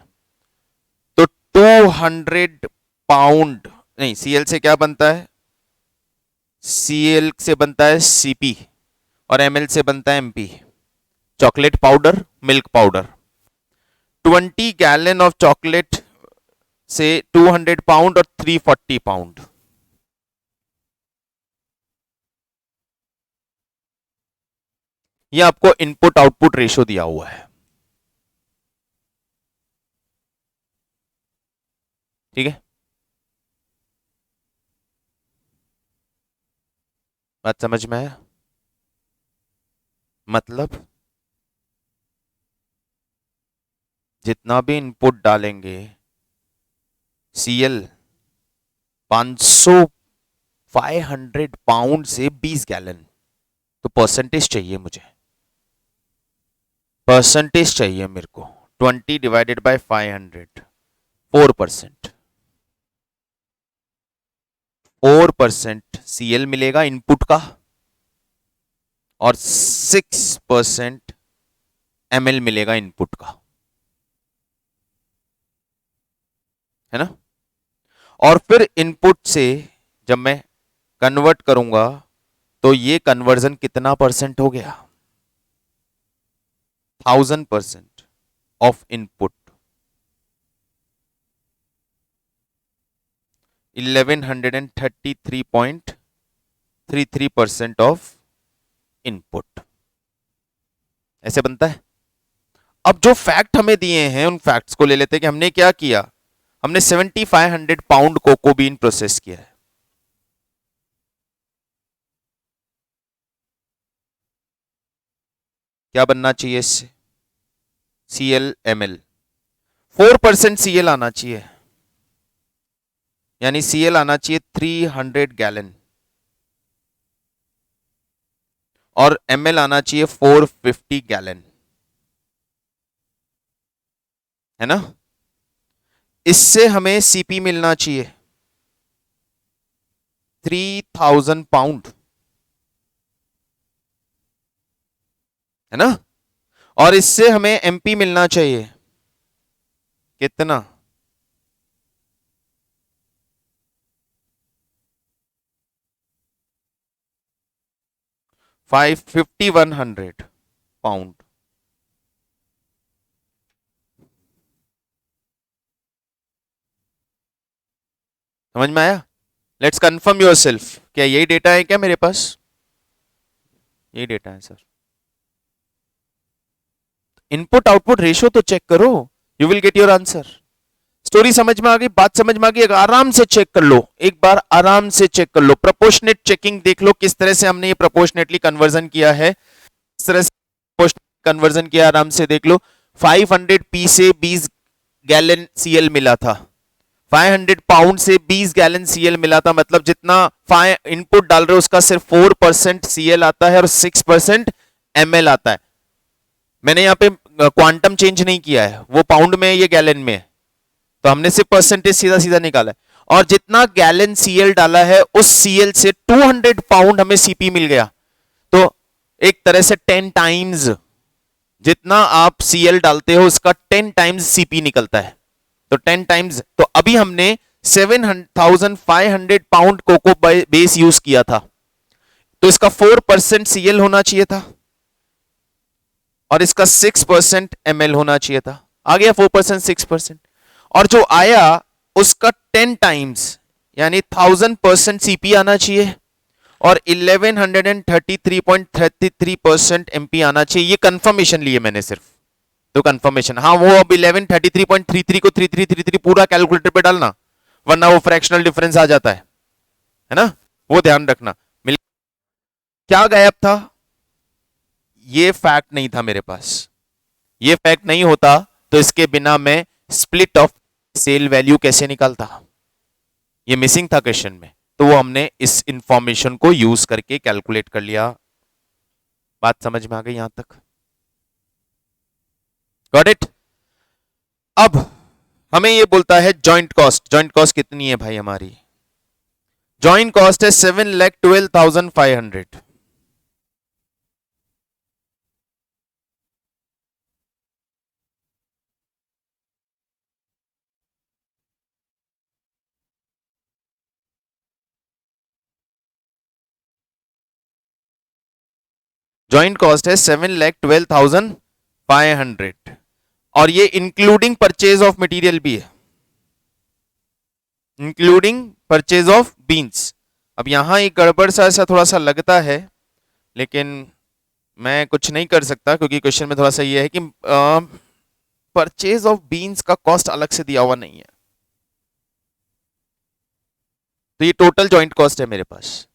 तो 200 पाउंड नहीं, CL से क्या बनता है? CL से बनता है CP और ml से बनता है MP, chocolate powder milk powder. 20 gallon of chocolate से 200 पाउंड और 340 पाउंड। ये आपको इनपुट आउटपुट रेशो दिया हुआ है, ठीक है? बात समझ में आया? मतलब जितना भी इनपुट डालेंगे CL 500 500 पाउंड से 20 गैलन, तो परसेंटेज चाहिए मुझे, परसेंटेज चाहिए मेरे को। 20 डिवाइडेड बाय 500, 4%। 4% सीएल मिलेगा इनपुट का, और 6% एमएल मिलेगा इनपुट का, है ना। और फिर इनपुट से जब मैं कन्वर्ट करूंगा तो ये कन्वर्जन कितना परसेंट हो गया, 1000% ऑफ इनपुट, 1133.33% ऑफ इनपुट, ऐसे बनता है। अब जो फैक्ट हमें दिए हैं उन फैक्ट्स को ले लेते हैं कि हमने क्या किया। हमने 7500 पाउंड कोको बीन प्रोसेस किया है। क्या बनना चाहिए इससे, सीएल एमएल, 4% सीएल आना चाहिए, यानी सीएल आना चाहिए 300 गैलन, और एमएल आना चाहिए 450 गैलन, है ना। इससे हमें सीपी मिलना चाहिए 3000 पाउंड, है ना। और इससे हमें एमपी मिलना चाहिए कितना, 5100 पाउंड। समझ में आया। लेट्स कंफर्म योर सेल्फ, क्या यही डेटा है क्या मेरे पास, यही डेटा है सर। इनपुट आउटपुट रेशियो तो चेक करो, you will get your answer. Story समझ में आ गई, बात समझ में आ गई, आराम से चेक कर लो, एक बार आराम से चेक कर लो। प्रोपोर्शनेट चेकिंग देख लो किस तरह से हमने ये प्रोपोर्शनेटली कन्वर्जन किया है, किस तरह से कन्वर्जन किया, आराम से देख लो। 500 पी से 20 गैलन सीएल मिला था, 500 पाउंड से 20 गैलन सीएल मिला था, मतलब जितना इनपुट डाल रहे हो उसका सिर्फ 4% सीएल आता है और 6% एमएल आता है। मैंने यहाँ पे क्वांटम चेंज नहीं किया है, वो पाउंड में है ये गैलन में है, तो हमने सिर्फ परसेंटेज सीधा सीधा निकाला है। और जितना गैलन सीएल डाला है उस सीएल से 200 पाउंड हमें सीपी मिल गया, तो एक तरह से 10 टाइम्स जितना आप सीएल डालते हो उसका 10 टाइम्स सीपी निकलता है, तो 10 टाइम्स। तो अभी हमने 7500 पाउंड कोको बेस यूज किया था, तो इसका 4% सीएल होना चाहिए था और इसका 6% एमएल होना चाहिए था। आ गया 4% 6%, और जो आया उसका 10 टाइम्स यानी 1000% सीपी आना चाहिए और 1133.33% एमपी आना चाहिए। ये कंफर्मेशन लिए मैंने सिर्फ, तो कंफर्मेशन, हाँ वो अब 1133.33 को 3333 पूरा कैलकुलेटर पे डालना, वरना वो फ्रैक्शनल डिफरेंस आ जाता है ना, वो ध्यान रखना। क्या गायब था, ये फैक्ट नहीं था मेरे पास, ये फैक्ट नहीं होता तो इसके बिना मैं स्प्लिट ऑफ सेल वैल्यू कैसे निकालता, ये मिसिंग था क्वेश्चन में, तो वो हमने इस इंफॉर्मेशन को यूज करके कैलकुलेट कर लिया। बात समझ में आ गई यहां तक, गॉट इट। अब हमें ये बोलता है जॉइंट कॉस्ट, जॉइंट कॉस्ट कितनी है भाई हमारी, जॉइंट कॉस्ट है 7,12,500। जॉइंट कॉस्ट है 7,12,500 और ये इंक्लूडिंग परचेज ऑफ मटेरियल भी है, इंक्लूडिंग परचेज ऑफ बीन्स। अब यहां एक गड़बड़ सा ऐसा थोड़ा सा लगता है, लेकिन मैं कुछ नहीं कर सकता क्योंकि क्वेश्चन में थोड़ा सा ये है कि परचेज ऑफ बीन्स का कॉस्ट अलग से दिया हुआ नहीं है, तो ये टोटल जॉइंट कॉस्ट है मेरे पास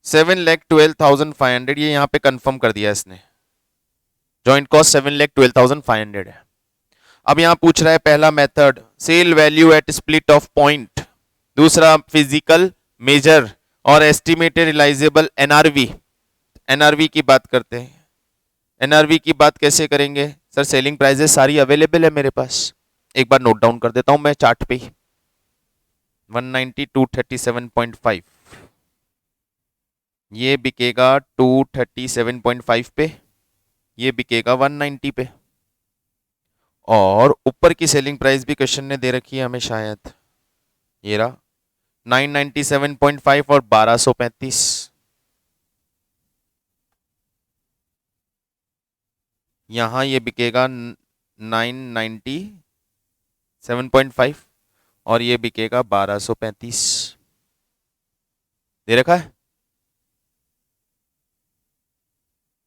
7,12,500, ये यहां पे कंफर्म कर दिया इसने, जॉइंट कॉस्ट 7,12,500 है। अब यहां पूछ रहा है पहला method, sale value at split off point, दूसरा फिजिकल मेजर और एस्टिमेटेड रियलाइजेबल एनआरवी। एनआरवी की बात करते हैं। एनआरवी की बात कैसे करेंगे सर? सेलिंग प्राइसेस सारी अवेलेबल है मेरे पास, एक बार नोट डाउन कर देता हूं मैं चार्ट पे ही। 190 237.5 ये बिकेगा 237.5 पे, ये बिकेगा 190 पे। और ऊपर की सेलिंग प्राइस भी क्वेश्चन ने दे रखी है हमें शायद, ये रहा 997.5 और 1235। यहां ये बिकेगा 997.5 और ये बिकेगा 1235। दे रखा है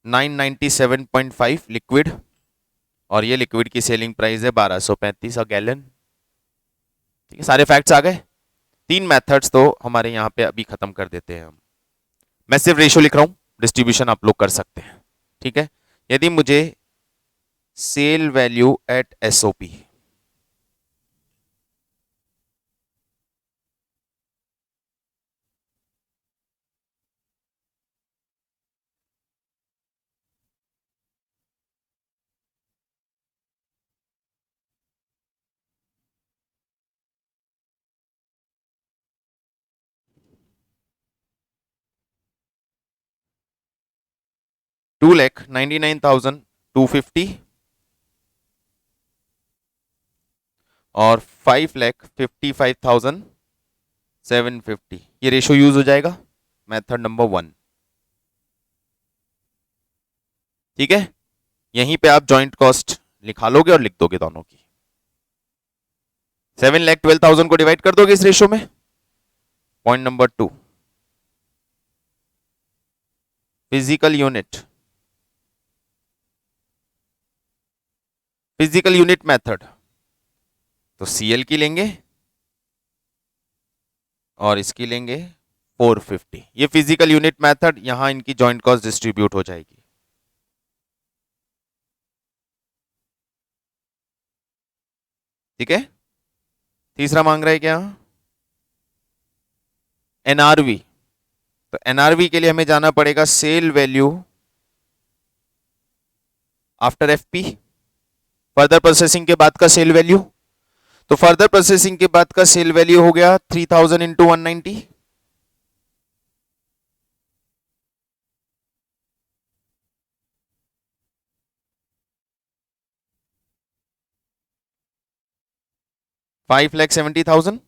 997.5 लिक्विड और ये लिक्विड की सेलिंग प्राइस है 1235 और गैलन। ठीक है, सारे फैक्ट्स आ गए। 3 मेथड्स तो हमारे यहाँ पे अभी खत्म कर देते हैं हम। मैं सिर्फ रेशियो लिख रहा हूं, डिस्ट्रीब्यूशन आप लोग कर सकते हैं। ठीक है, यदि मुझे सेल वैल्यू एट एसओपी $2,99,250 और 5,55,750, ये रेशियो यूज हो जाएगा मेथड नंबर 1। ठीक है, यहीं पे आप जॉइंट कॉस्ट लिखा लोगे और लिख दोगे दोनों की। 7,12,000 को डिवाइड कर दोगे इस रेशियो में। Point number 2, physical unit. Physical unit method तो सीएल की लेंगे और इसकी लेंगे 450। ये फिजिकल यूनिट मेथड, यहां इनकी जॉइंट कॉस्ट डिस्ट्रीब्यूट हो जाएगी। ठीक है, तीसरा मांग रहा है क्या? एनआरवी। तो एनआरवी के लिए हमें जाना पड़ेगा sale value after FP, further processing के बाद का सेल वैल्यू। तो फर्दर प्रोसेसिंग के बाद का सेल वैल्यू हो गया 3000 इंटू 190। $5,70,000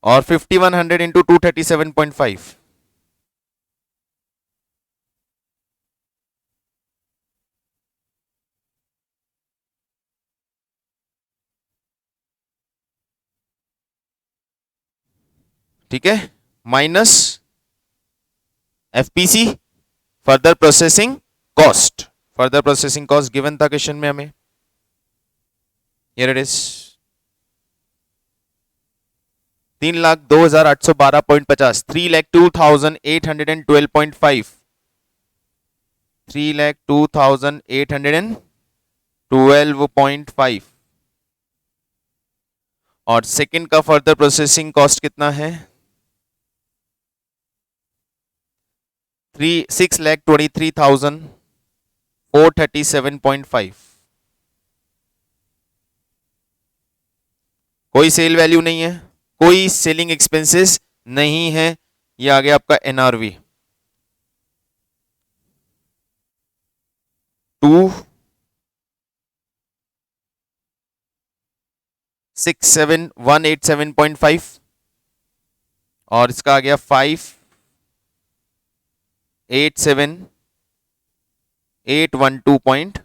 और 5100 इंटू 237.5। ठीक है, minus FPC further processing cost. Further processing cost given था क्वेश्चन में हमें, हियर इट इज 3,02,812.50, 3,02,812.5, 3,02,812.5। और सेकंड का फर्दर प्रोसेसिंग कॉस्ट कितना है? 6,23,437.5। कोई सेल वैल्यू नहीं है, कोई सेलिंग एक्सपेंसेस नहीं है, ये आ गया आपका एनआरवी 2,67,187.5 और इसका आ गया 5,87,812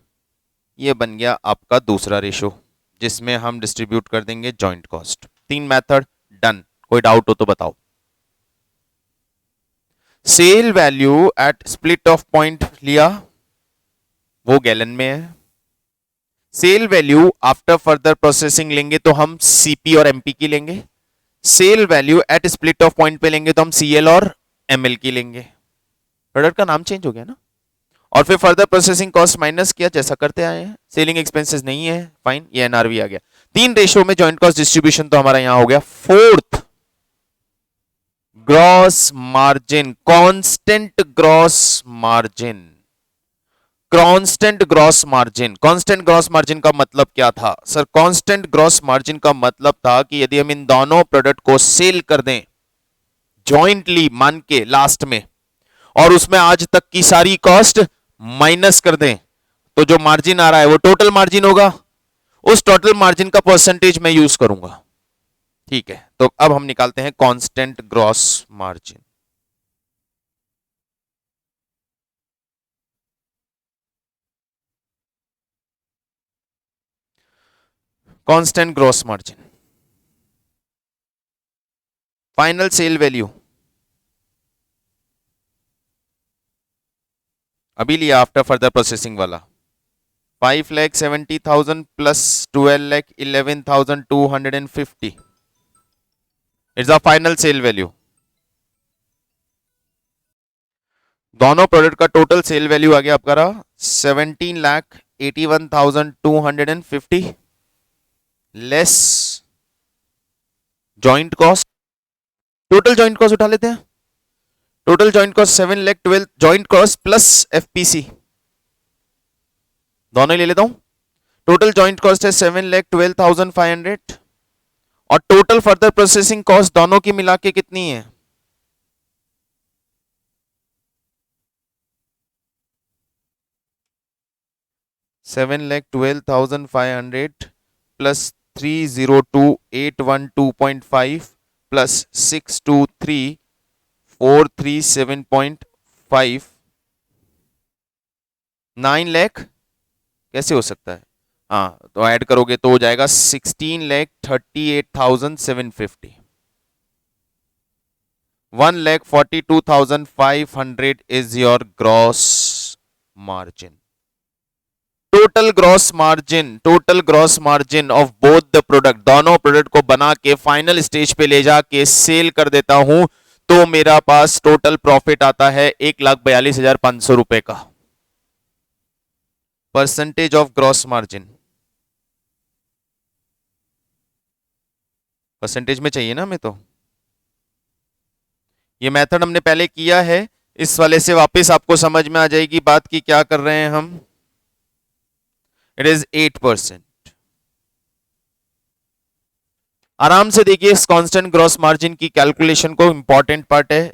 ये बन गया आपका दूसरा रेशो, जिसमें हम डिस्ट्रीब्यूट कर देंगे जॉइंट कॉस्ट। 3 method done. कोई डाउट हो तो बताओ। Sale value at split off point लिया, वो गैलन में है। Sale value after further processing लेंगे तो हम सीपी और एमपी की लेंगे। Sale value at split off point पे लेंगे तो हम सीएल और एमएल की लेंगे। प्रोडक्ट का नाम चेंज हो गया ना। और फिर फर्दर प्रोसेसिंग कॉस्ट माइनस किया, जैसा करते आए हैं। सेलिंग एक्सपेंसेस नहीं है, फाइन, ये एनआरवी आ गया। 3 रेशियो में जॉइंट कॉस्ट डिस्ट्रीब्यूशन तो हमारा यहां हो गया। Fourth gross margin, constant gross margin, constant gross margin. Constant gross margin का मतलब क्या था सर? कांस्टेंट ग्रॉस मार्जिन का मतलब था कि यदि हम इन दोनों प्रोडक्ट को सेल कर दें जॉइंटली मान के लास्ट में, और उसमें आज तक की सारी कॉस्ट माइनस कर दें, तो जो मार्जिन आ रहा है वो टोटल मार्जिन होगा। उस टोटल मार्जिन का परसेंटेज मैं यूज करूंगा। ठीक है, तो अब हम निकालते हैं constant gross margin. Constant gross margin, final sale value अभी लिया आफ्टर फर्दर प्रोसेसिंग वाला, 5,70,000 plus 12,11,250 it's the final sale value. दोनों प्रोडक्ट का टोटल सेल वैल्यू आ गया आपका रहा 17,81,250 less joint cost. Total joint cost उठा लेते हैं। Total joint cost 7,12,000 joint cost plus FPC, दोनों ही ले लेता हूं। टोटल जॉइंट कॉस्ट है 7,12,500 और टोटल फर्दर प्रोसेसिंग कॉस्ट दोनों की मिला के कितनी है? 7,12,500 प्लस 302,812.5 प्लस 623,437.5, 9 लाख कैसे हो सकता है? हाँ, तो ऐड करोगे तो हो जाएगा 16,38,750, 1,42,500 is your gross margin. Total gross margin of both the product, दोनों प्रोडक्ट को बना के फाइनल स्टेज पे ले जाके सेल कर देता हूं तो मेरा पास टोटल प्रॉफिट आता है 1,42,500 रुपए का। Percentage of gross margin, percentage में चाहिए ना हमें, तो ये मेथड हमने पहले किया है, इस वाले से वापस आपको समझ में आ जाएगी बात की क्या कर रहे हैं हम। It is 8%। आराम से देखिए इस कांस्टेंट ग्रॉस मार्जिन की कैलकुलेशन को, इंपॉर्टेंट पार्ट है।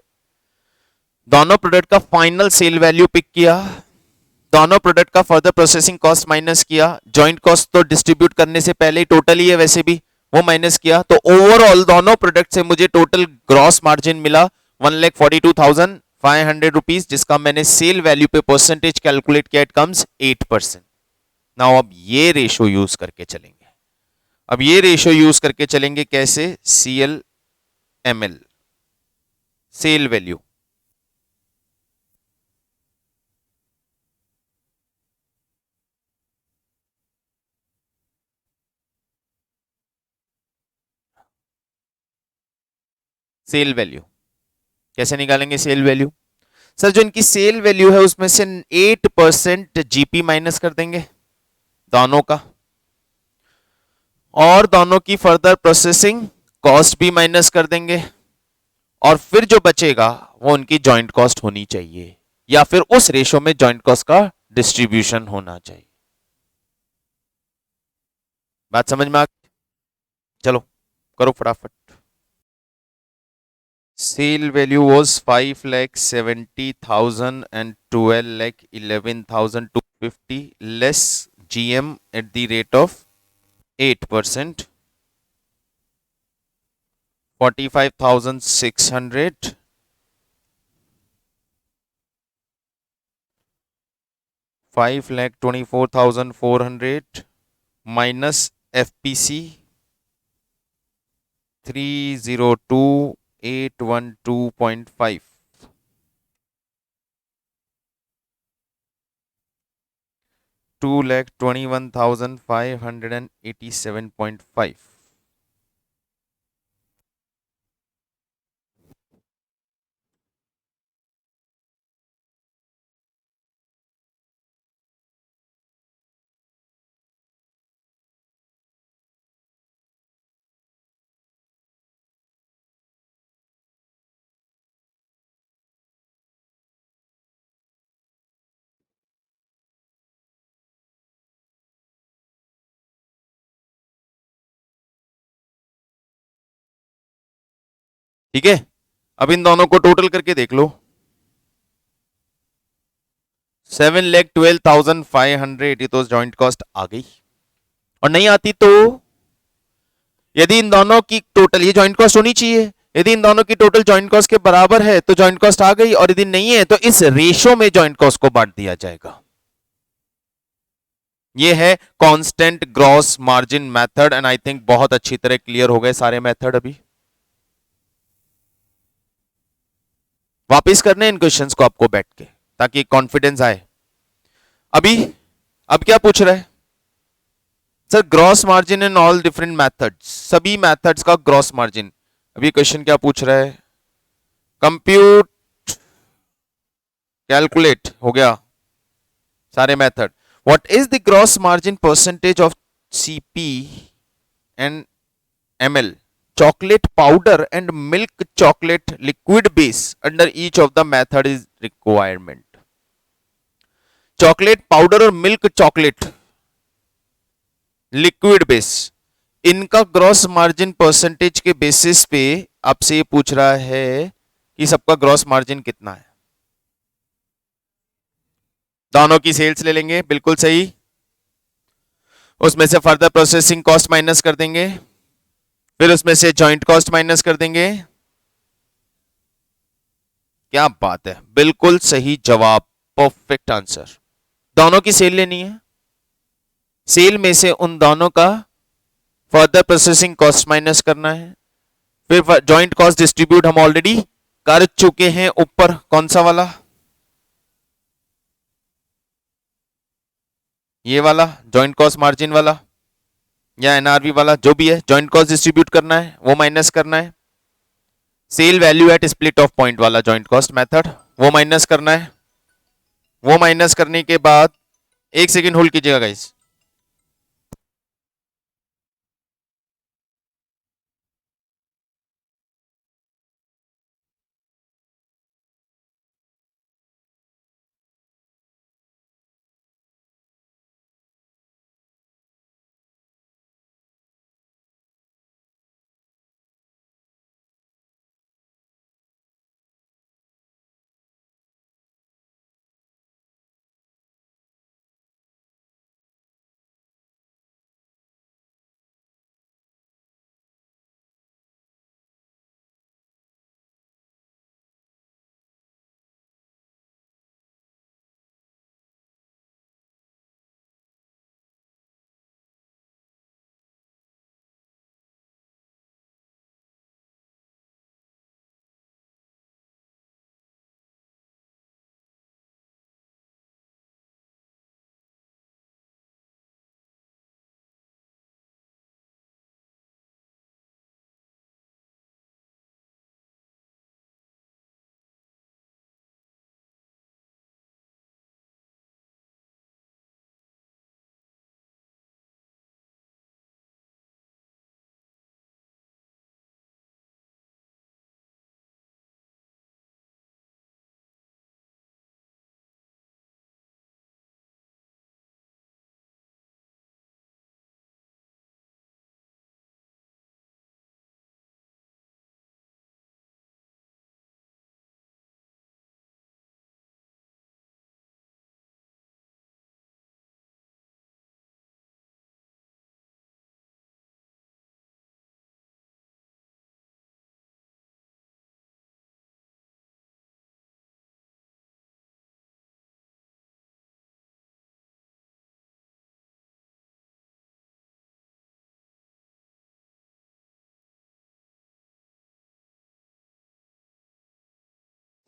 दोनों प्रोडक्ट का फाइनल सेल वैल्यू पिक किया, दोनों प्रोडक्ट का फर्दर प्रोसेसिंग कॉस्ट माइनस किया, जॉइंट कॉस्ट तो डिस्ट्रीब्यूट करने से पहले ही टोटल ही है वैसे भी, वो माइनस किया, तो ओवरऑल दोनों प्रोडक्ट से मुझे टोटल ग्रॉस मार्जिन मिला 1,42,500 रुपीज, जिसका मैंने सेल वैल्यू पे परसेंटेज कैलकुलेट किया, इट कम्स 8%। नाउ अब ये रेशो यूज करके चलेंगे। अब ये रेशो यूज करके चलेंगे कैसे? CL ML, sale value. Sale value कैसे निकालेंगे? सेल वैल्यू सर, जो इनकी सेल वैल्यू है उसमें से 8% जीपी माइनस कर देंगे दोनों का, और दोनों की फर्दर प्रोसेसिंग कॉस्ट भी माइनस कर देंगे, और फिर जो बचेगा वो उनकी जॉइंट कॉस्ट होनी चाहिए, या फिर उस रेशो में जॉइंट कॉस्ट का डिस्ट्रीब्यूशन होना चाहिए। बात समझ में आ? चलो करो फटाफट। Sale value was 5,70,000 and 12,11,250 less GM at the rate of 8%, 45,600 5,24,400 minus FPC 302,812.5, 2,21,587.5। ठीक है, अब इन दोनों को टोटल करके देख लो। 7,12,500 ये तो जॉइंट कॉस्ट आ गई, और नहीं आती तो यदि इन दोनों की टोटल, ये जॉइंट कॉस्ट होनी चाहिए, यदि इन दोनों की टोटल जॉइंट कॉस्ट के बराबर है तो जॉइंट कॉस्ट आ गई, और यदि नहीं है तो इस रेशो में जॉइंट कॉस्ट को बांट दिया जाएगा। ये है constant gross margin method, and I think बहुत अच्छी तरह क्लियर हो गए सारे मेथड। अभी वापिस करने इन क्वेश्चंस को आपको बैठ के, ताकि कॉन्फिडेंस आए। अभी अब क्या पूछ रहा है sir? Gross margin in all different methods, सभी मेथड्स का ग्रॉस मार्जिन। अभी क्वेश्चन क्या पूछ रहा है? कंप्यूट, कैलकुलेट हो गया सारे method. What is the gross margin percentage of CP and ML chocolate powder and milk chocolate liquid base under each of the method is requirement? Chocolate powder और milk chocolate liquid base, इनका gross margin percentage के basis पे आपसे ये पूछ रहा है कि सबका ग्रॉस मार्जिन कितना है। दोनों की सेल्स ले लेंगे, बिल्कुल सही। उसमें से फर्दर प्रोसेसिंग कॉस्ट माइनस कर देंगे, फिर उसमें से जॉइंट कॉस्ट माइनस कर देंगे। क्या बात है, बिल्कुल सही जवाब, परफेक्ट आंसर। दोनों की सेल लेनी है, सेल में से उन दोनों का फर्दर प्रोसेसिंग कॉस्ट माइनस करना है, फिर जॉइंट कॉस्ट डिस्ट्रीब्यूट हम ऑलरेडी कर चुके हैं। ऊपर कौन सा वाला? ये वाला जॉइंट कॉस्ट मार्जिन वाला या एनआरवी वाला, जो भी है, जॉइंट कॉस्ट डिस्ट्रीब्यूट करना है, वो माइनस करना है। Sale value at split off point वाला जॉइंट कॉस्ट मेथड, वो माइनस करना है। वो माइनस करने के बाद, एक सेकेंड होल्ड कीजिएगा guys.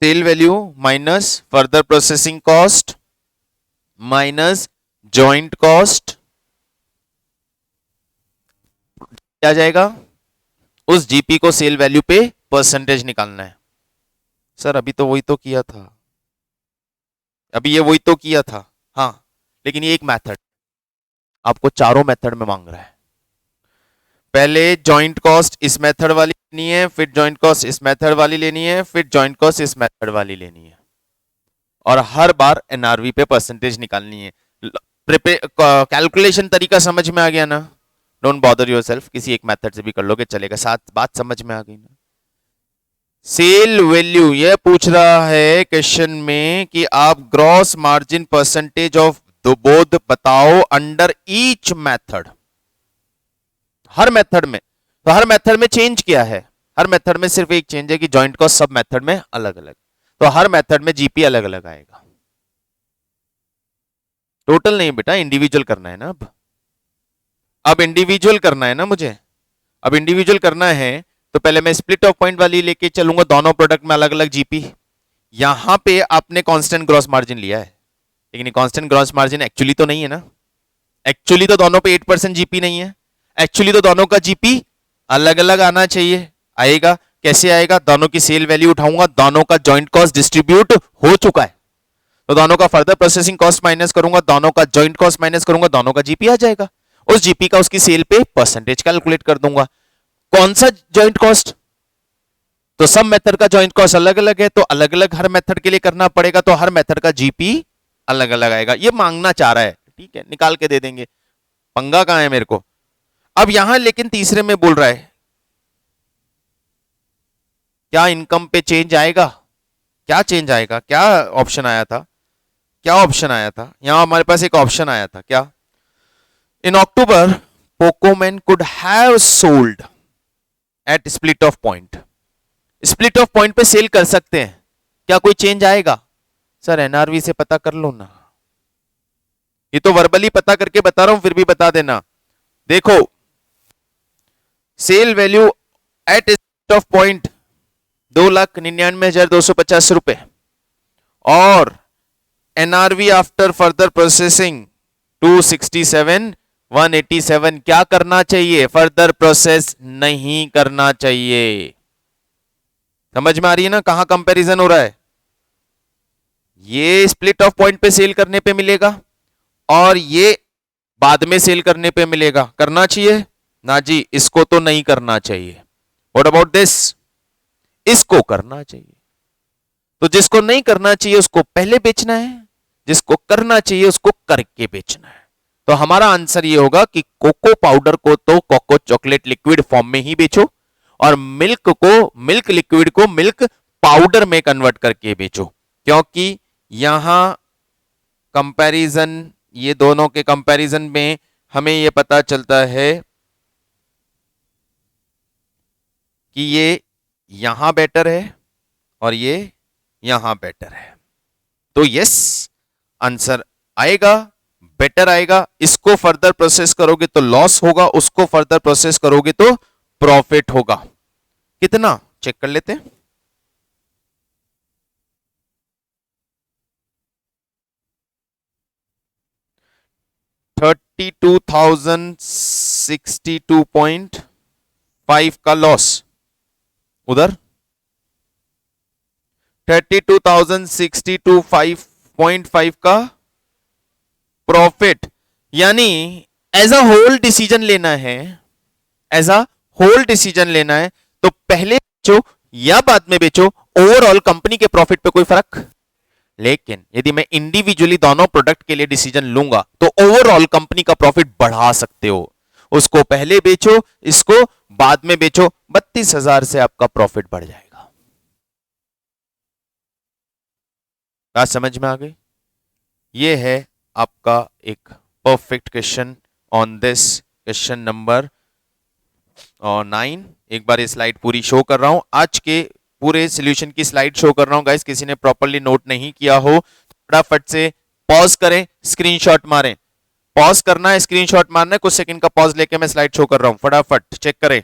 Sale value minus further processing cost minus joint cost, क्या जाएगा? उस जीपी को सेल वैल्यू पे परसेंटेज निकालना है। सर अभी तो वही तो किया था, अभी ये वही तो किया था। हाँ, लेकिन ये एक मेथड आपको चारों मेथड में मांग रहा है। पहले जॉइंट कॉस्ट इस मेथड वाली लेनी है, फिर जॉइंट कॉस्ट इस मेथड वाली लेनी है, फिर जॉइंट कॉस्ट इस मेथड वाली लेनी है, और हर बार एनआरवी पे परसेंटेज निकालनी है। कैलकुलेशन तरीका समझ में आ गया ना? डोंट बॉदर योरसेल्फ, किसी एक मेथड से भी कर लोगे चलेगा, साथ बात समझ में आ गई ना? सेल वैल्यू ये पूछ रहा है क्वेश्चन में कि आप ग्रॉस मार्जिन परसेंटेज ऑफ दो बोथ बताओ अंडर ईच मेथड। हर मेथड में, तो हर मेथड में चेंज क्या है? हर मेथड में सिर्फ एक चेंज है कि जॉइंट कॉस्ट सब मेथड में अलग अलग, तो हर मेथड में जीपी अलग अलग आएगा। टोटल नहीं बेटा, इंडिविजुअल करना है ना। अब इंडिविजुअल करना है ना मुझे। अब इंडिविजुअल करना है तो पहले मैं स्प्लिट ऑफ पॉइंट वाली लेके चलूंगा, दोनों प्रोडक्ट में अलग अलग जीपी। यहां पे आपने कांस्टेंट ग्रॉस मार्जिन लिया है, लेकिन कांस्टेंट ग्रॉस मार्जिन एक्चुअली तो नहीं है ना। एक्चुअली तो दोनों पे 8% जीपी नहीं है। एक्चुअली तो दोनों का जीपी अलग अलग आना चाहिए। आएगा कैसे आएगा? दोनों की सेल वैल्यू उठाऊंगा, दोनों का जॉइंट कॉस्ट डिस्ट्रीब्यूट हो चुका है, तो दोनों का फर्दर प्रोसेसिंग कॉस्ट माइनस करूंगा, दोनों का जॉइंट कॉस्ट माइनस करूंगा, दोनों का जीपी आ जाएगा। उस जीपी का उसकी सेल पे परसेंटेज कैलकुलेट कर दूंगा। कौन सा जॉइंट कॉस्ट? तो सब मेथड का जॉइंट कॉस्ट अलग अलग है, तो अलग अलग हर मेथड के लिए करना पड़ेगा, तो हर मेथड का जीपी अलग अलग आएगा। ये मांगना चाह रहा है, ठीक है, निकाल के दे देंगे, पंगा कहां है मेरे को। अब यहां लेकिन तीसरे में बोल रहा है क्या इनकम पे चेंज आएगा? क्या चेंज आएगा? क्या ऑप्शन आया था? क्या ऑप्शन आया था? यहां हमारे पास एक ऑप्शन आया था क्या? In October Pokoman could have sold at split off point. Split off point पे सेल कर सकते हैं, क्या कोई चेंज आएगा? सर एनआरवी से पता कर लो ना, ये तो वर्बली पता करके बता रहा हूं, फिर भी बता देना। देखो, sale value at split off point 2,99,250 रुपए, और एनआरवी आफ्टर फर्दर प्रोसेसिंग 267,187। क्या करना चाहिए? फर्दर प्रोसेस नहीं करना चाहिए। समझ में आ रही है ना कहां कंपैरिजन हो रहा है? ये स्प्लिट ऑफ पॉइंट पे सेल करने पे मिलेगा, और ये बाद में सेल करने पे मिलेगा। करना चाहिए ना जी, इसको तो नहीं करना चाहिए। What about this? इसको करना चाहिए। तो जिसको नहीं करना चाहिए उसको पहले बेचना है, जिसको करना चाहिए उसको करके बेचना है। तो हमारा आंसर ये होगा कि कोको पाउडर को तो कोको चॉकलेट लिक्विड फॉर्म में ही बेचो, और मिल्क को, मिल्क लिक्विड को मिल्क पाउडर में कन्वर्ट करके बेचो, क्योंकि यहां कंपैरिजन, ये दोनों के कंपैरिजन में हमें ये पता चलता है कि ये यहां बेटर है और ये यहां बेटर है। तो यस, आंसर आएगा, बेटर आएगा। इसको फर्दर प्रोसेस करोगे तो लॉस होगा, उसको फर्दर प्रोसेस करोगे तो प्रॉफिट होगा। कितना चेक कर लेते हैं। $32,062.5 का लॉस, उधर 32,062.5 का प्रॉफिट। यानी एज अ होल डिसीजन लेना है, एज अ होल डिसीजन लेना है, तो पहले बेचो या बाद में बेचो, ओवरऑल कंपनी के प्रॉफिट पे कोई फर्क। लेकिन यदि मैं इंडिविजुअली दोनों प्रोडक्ट के लिए डिसीजन लूंगा तो ओवरऑल कंपनी का प्रॉफिट बढ़ा सकते हो। उसको पहले बेचो, इसको बाद में बेचो, 32,000 से आपका प्रॉफिट बढ़ जाएगा। बात समझ में आ गई? ये है आपका एक perfect question on this question number 9। एक बार ये स्लाइड पूरी शो कर रहा हूं, आज के पूरे सॉल्यूशन की स्लाइड शो कर रहा हूं गाइस। किसी ने प्रॉपर्ली नोट नहीं किया हो फटाफट से पॉज करें, स्क्रीनशॉट मारें। पॉज करना है, स्क्रीनशॉट मारना है, कुछ सेकंड का पॉज लेके मैं स्लाइड शो कर रहा हूं, फटाफट चेक करें।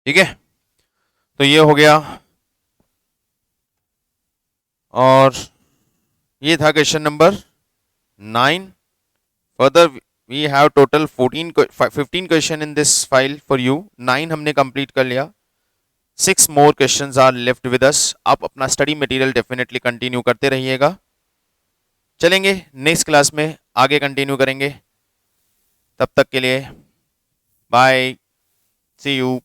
ठीक है, तो ये हो गया और ये था question number 9. Further we have total 15 question in this file for you. 9 हमने कंप्लीट कर लिया. 6 more questions are left with us. आप अपना स्टडी मटेरियल डेफिनेटली कंटिन्यू करते रहिएगा. चलेंगे नेक्स्ट क्लास में आगे कंटिन्यू करेंगे. तब तक के लिए बाय, सी यू.